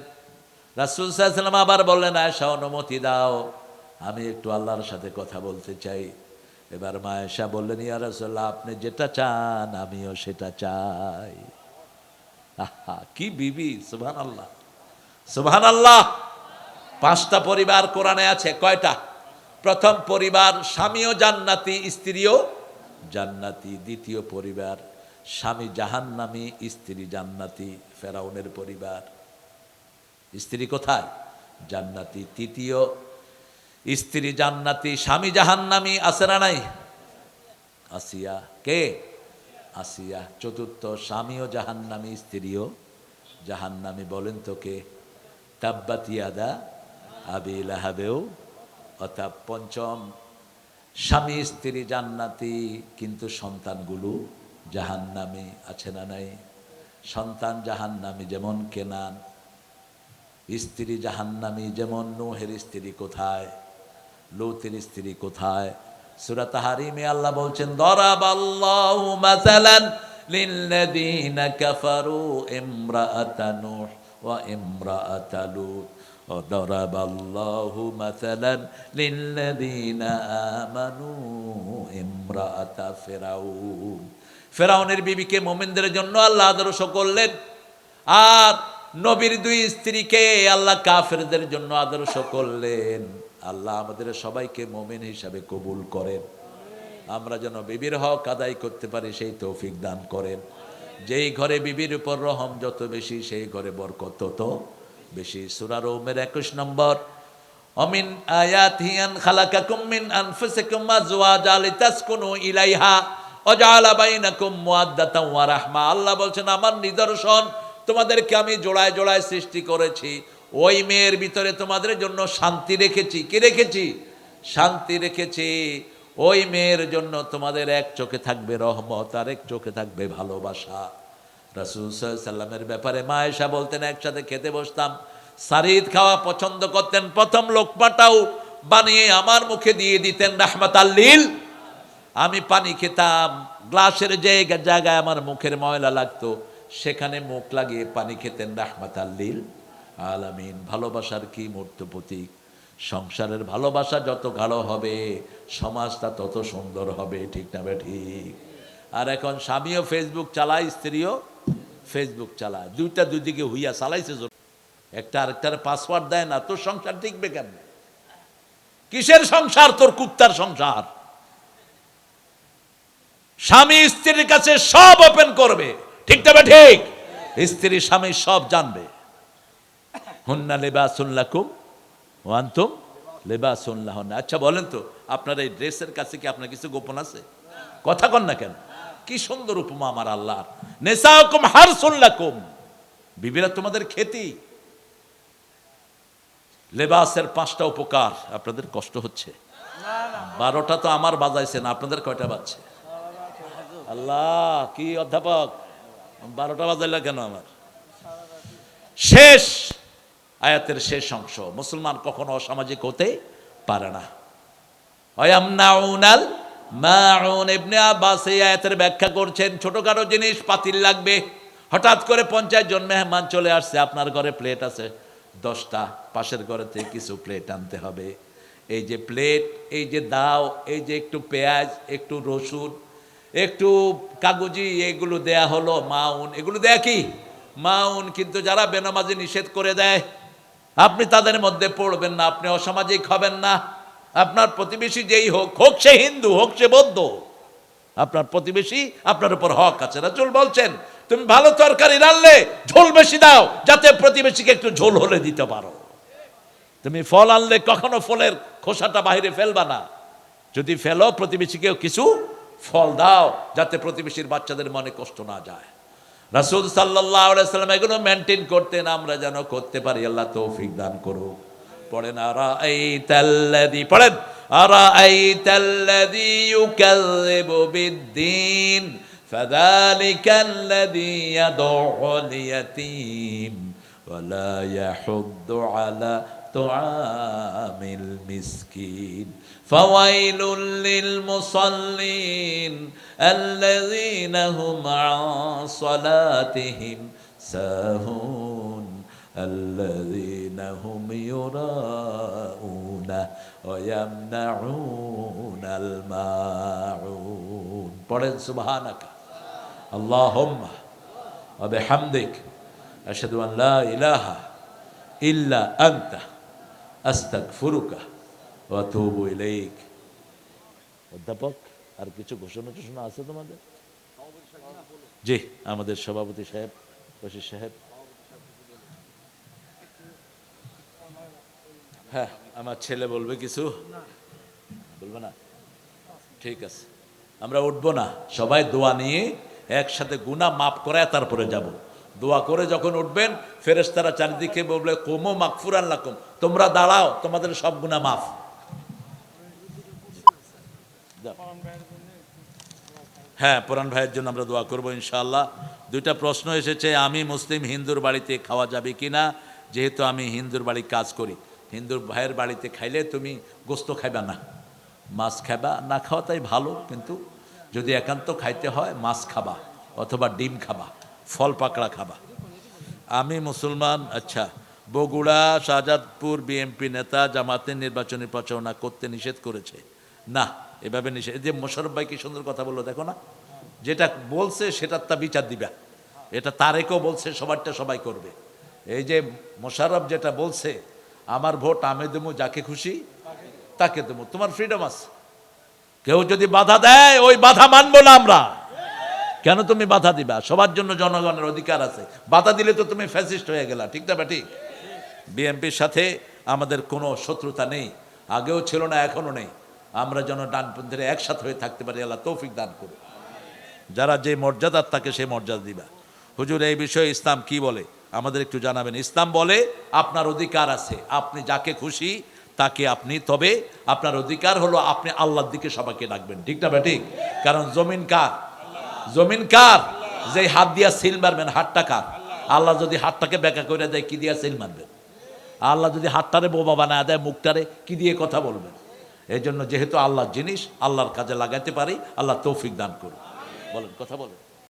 রাসূল সাল্লাল্লাহু আলাইহি ওয়াসাল্লাম আবার বললেন, আয়েশা অনুমতি দাও, আমি একটু আল্লাহর সাথে কথা বলতে চাই। এবার মা আয়েশা বললেন, ইয়া রাসূলুল্লাহ আপনি যেটা চান আমিও সেটা চাই। আহা কি বিবি! সুবহানাল্লাহ, সুবহানাল্লাহ। 5টা পরিবার কোরআনে আছে। কয়টা? প্রথম পরিবার স্বামীও জান্নাতি, স্ত্রীও জান্নাতি। দ্বিতীয় পরিবার স্বামী জাহান্নামী, স্ত্রী জান্নাতি। ফেরাউনের পরিবার, স্ত্রী কোথায়? জান্নাতি। তৃতীয় স্ত্রী জান্নাতি, স্বামী জাহান্নামী। আছে না নাই? আসিয়া। কে? আসিয়া। চতুর্থ স্বামীও জাহান্নামী, স্ত্রীও জাহান্নামী। বলেন তো কে? তাব্বাত ইয়াদা আবি লাহাবেও। অর্থাৎ পঞ্চম স্বামী স্ত্রী জান্নাতি, কিন্তু সন্তানগুলো জাহান্নামী। আছে না নাই? সন্তান জাহান্নামী যেমন কেনান, স্ত্রী জাহান্নামী যেমন নূহের স্ত্রী কোথায়? লূতের স্ত্রী কোথায়? সূরা তাহরিমে আল্লাহ বলছেন, দরাবাল্লাহু মাসালান লিল্লাযীনা কাফারু ইমরাআতা নূহ ওয়া ইমরাআতা লূত ওয়া দরাবাল্লাহু মাসালান লিল্লাযীনা আমানু ইমরাআতা ফিরাউন। ফেরাউনের বিবিকে মুমিনদের জন্য আল্লাহ আদর্শ করলেন, আর নবীর দুই স্ত্রীকে আল্লাহ কাফেরদের জন্য আদর্শ করলেন। আল্লাহ আমাদের সবাইকে মুমিন হিসাবে কবুল করেন, আমরা যেন বিবির হক আদায় করতে পারি সেই তৌফিক দান করেন। যেই ঘরে বিবির উপর রহম যত বেশি, সেই ঘরে বরকত তত বেশি। সূরা রূমের 21 নম্বর, অমিন আয়াতিহি আন খালাকাকুম মিন আনফুসিকুম আজওয়াজা লিতাসকুনু ইলাইহা ওয়া জাআলা বাইনাকুম মুওয়াদ্দাতান ওয়া রাহমা। আল্লাহ বলছেন, আমার নিদর্শন, তোমাদেরকে আমি জোড়ায় জোড়ায় সৃষ্টি করেছি, ওই মেয়ের ভিতরে তোমাদের জন্য শান্তি রেখেছি। কি রেখেছি? শান্তি রেখেছি। ওই মেয়ের জন্য তোমাদের এক চোখে থাকবে রহমত, আর এক চোখে থাকবে ভালোবাসা। রাসূল সাল্লাল্লাহু আলাইহি সাল্লামের ব্যাপারে মা আয়েশা বলতেন, একসাথে খেতে বসতাম, সারিদ খাওয়া পছন্দ করতেন, প্রথম লোকমাটাও বানিয়ে আমার মুখে দিয়ে দিতেন রাহমাতাল লিল। আমি পানি খেতাম, গ্লাসের যে জায়গায় আমার মুখের ময়লা লাগতো সেখানে মুখ লাগিয়ে পানি খেতেন রাহমাতাল লিল আলামিন। ভালোবাসার কি মূর্ত প্রতীক! সংসারের ভালোবাসা যত গাঢ় হবে, সমাজটা তত সুন্দর হবে, ঠিক না ঠিক? আর এখন স্বামীও ফেসবুক চালায়, স্ত্রীও ফেসবুক চালায়, দুইটা দুদিকে হইয়া চালাইছে। একটা আরেকটার পাসওয়ার্ড দেয় না, তোর সংসার টিকবে কেমন? কিসের সংসার? তোর কুত্তার সংসার। স্বামী স্ত্রীর কাছে সব ওপেন করবে, ঠিক না ঠিক? স্ত্রী স্বামী সব জানবে। হুন্না লিবাসুন লাকুম ওয়া আনতুম লিবাসুন লাহুন্না। আচ্ছা বলেন তো, আপনার এই ড্রেসের কাছে কি আপনার কিছু গোপন আছে? কথা কন না কেন? কি সুন্দর উপমা আমার আল্লাহর। নিসাউকুম হারসুন লাকুম, বিবিরা তোমাদের খেতি। লেবাসের 5টা উপকার। আপনাদের কষ্ট হচ্ছে? 12টা তো আমার বাজাইছেন, আপনাদের কয়টা বাজছে? আল্লাহ, কি অধ্যাপক, 12টা বাজাইলা কেন আমার? শেষ আয়াতের শেষ অংশ, মুসলমান কখনো অসামাজিক হতে পারে না। ওয়ায়ামনাউনাল মাউন। ইবনে আব্বাস এই আয়াতের ব্যাখ্যা করছেন, ছোটখাটো জিনিস পাতিল লাগবে, হঠাৎ করে 50 জন মেহমান চলে আসছে, আপনার ঘরে প্লেট আছে 10টা, পাশের ঘরে থেকে কিছু প্লেট আনতে হবে। এই যে প্লেট, এই যে দাও, এই যে একটু পেঁয়াজ, একটু রসুন, একটু কাগজি, এগুলো দেয়া হলো মাউন। এগুলো দেয়া কি? মাউন। কিন্তু যারা বেনামাজি নিষেধ করে দেয়, আপনি তাদের মধ্যে পড়বেন না, আপনি অসামাজিক হবেন না। আপনার প্রতিবেশী যেই হোক, হোক সে হিন্দু, হোক সে বৌদ্ধ, আপনার প্রতিবেশী আপনার উপর হক আছে। রাসূল বলছেন, তুমি ভালো তরকারি রান্নলে ঝোল বেশি দাও, যাতে প্রতিবেশীকে একটু ঝোল হলে দিতে পারো। তুমি ফল আনলে কখনো ফলের খোসাটা বাইরে ফেলবা না, যদি ফেলো প্রতিবেশীকেও কিছু ফল দাও, যাতে প্রতিবেশীর বাচ্চাদের মনে কষ্ট না যায়। রাসূল সাল্লাল্লাহু আলাইহি সাল্লাম এগুলো মেনটেন করতেন, আমরা যেন করতে পারি। আল্লাহ তৌফিক দান করুক। পড়েন আরাআইতাল্লাযী, পড়েন আরাআইতাল্লাযী ইউকাযযিবু বিদ্দীন ফাযালিকাল্লাযী ইয়াদউল ইয়াতীম ওয়া লা ইয়াহুদ্দু আলা তুআমিল মিসকিন ফাওয়াইলুল লিল মুসাল্লিন আল্লাযীনা হুম আন সালাতিহিম সাহুন আল্লাযীনা হুম ইউরাউনা ওয়া ইয়ামনাউনাল মাউন। পড়েন সুবহানাকা আল্লাহুম্মা ওয়া বিহামদিক আশহাদু আন লা ইলাহা ইল্লা আনতা আস্তাগফিরুকা ওয়া আতুবু ইলাইক। অধ্যাপক, আর কিছু ঘোষণা টোষণা আছে তোমাদের? জি, আমাদের সভাপতি সাহেব, বশির সাহেব। হ্যাঁ, আমার ছেলে বলবে কিছু, বলবে না? ঠিক আছে, আমরা উঠবো না, সবাই দোয়া নিয়ে একসাথে গুনাহ মাফ করে তারপরে যাব। দোয়া করে যখন উঠবেন, ফেরেশতারা চারিদিকে বলবে কুমু মাগফুরান লাকুম, তোমরা দাঁড়াও, তোমাদের সব গুনাহ মাফ। হ্যাঁ, পুরান ভাইয়ের জন্য আমরা দোয়া করবো ইনশাআল্লাহ। 2টা প্রশ্ন এসেছে, আমি মুসলিম হিন্দুর বাড়িতে খাওয়া যাবে কিনা, যেহেতু আমি হিন্দুর বাড়ি কাজ করি। হিন্দুর ভাইয়ের বাড়িতে খাইলে তুমি গোস্ত খাইবা না, মাছ খাবা, না খাওয়া তাই ভালো, কিন্তু যদি একান্ত খাইতে হয় মাছ খাবা অথবা ডিম খাবা, ফল পাকড়া খাবা। আমি মুসলমান, আচ্ছা, বগুড়া শাহজাদপুর বিএনপি নেতা জামাতের নির্বাচনী প্রচারণা করতে নিষেধ করেছে। না, এভাবে নিষেধ, যে মোশাররফ ভাই কি সুন্দর কথা বললো, দেখো না, যেটা বলছে সেটার তা বিচার দিবা। এটা তারেকও বলছে, সবারটা সবাই করবে। এই যে মোশাররফ যেটা বলছে, আমার ভোট আমি দেবো যাকে খুশি তাকে দেবো, তোমার ফ্রিডম আছে। কেউ যদি বাধা দেয় ওই বাধা মানবো না আমরা। কেন তুমি বাধা দিবা? সবার জন্য জনগণের অধিকার আছে, বাধা দিলে তো তুমি ফ্যাসিস্ট হয়ে গেলা, ঠিক না ঠিক? বিএনপির সাথে আমাদের কোনো শত্রুতা নেই, আগেও ছিল না, এখনো নেই। আমরা যেন ডানপন্থীরা একসাথে হয়ে থাকতে পারি, আল্লাহ তৌফিক দান করুন। যারা যে মর্যাদার তাকে সেই মর্যাদা দিবা। হুজুর, এই বিষয়ে ইসলাম কি বলে আমাদের একটু জানাবেন। ইসলাম বলে আপনার অধিকার আছে, আপনি যাকে খুশি তাকে আপনি, তবে আপনার অধিকার হলো আপনি আল্লাহর দিকে সবাইকে ডাকবেন, ঠিক না ঠিক? কারণ জমিন কার? জমিন কার? যে হাত দিয়া সিল মারবেন হাতটা কার? আল্লাহ যদি হাতটাকে বেঁকা করে দেয় কি দিয়া সিল মারবেন? আল্লাহ যদি হাতটারে বোমা বানায় দেয় মুখটারে কি দিয়ে কথা বলবেন? এই জন্য যেহেতু আল্লাহর জিনিস আল্লাহর কাজে লাগাইতে পারি, আল্লাহ তৌফিক দান করুন। বলেন, কথা বলেন।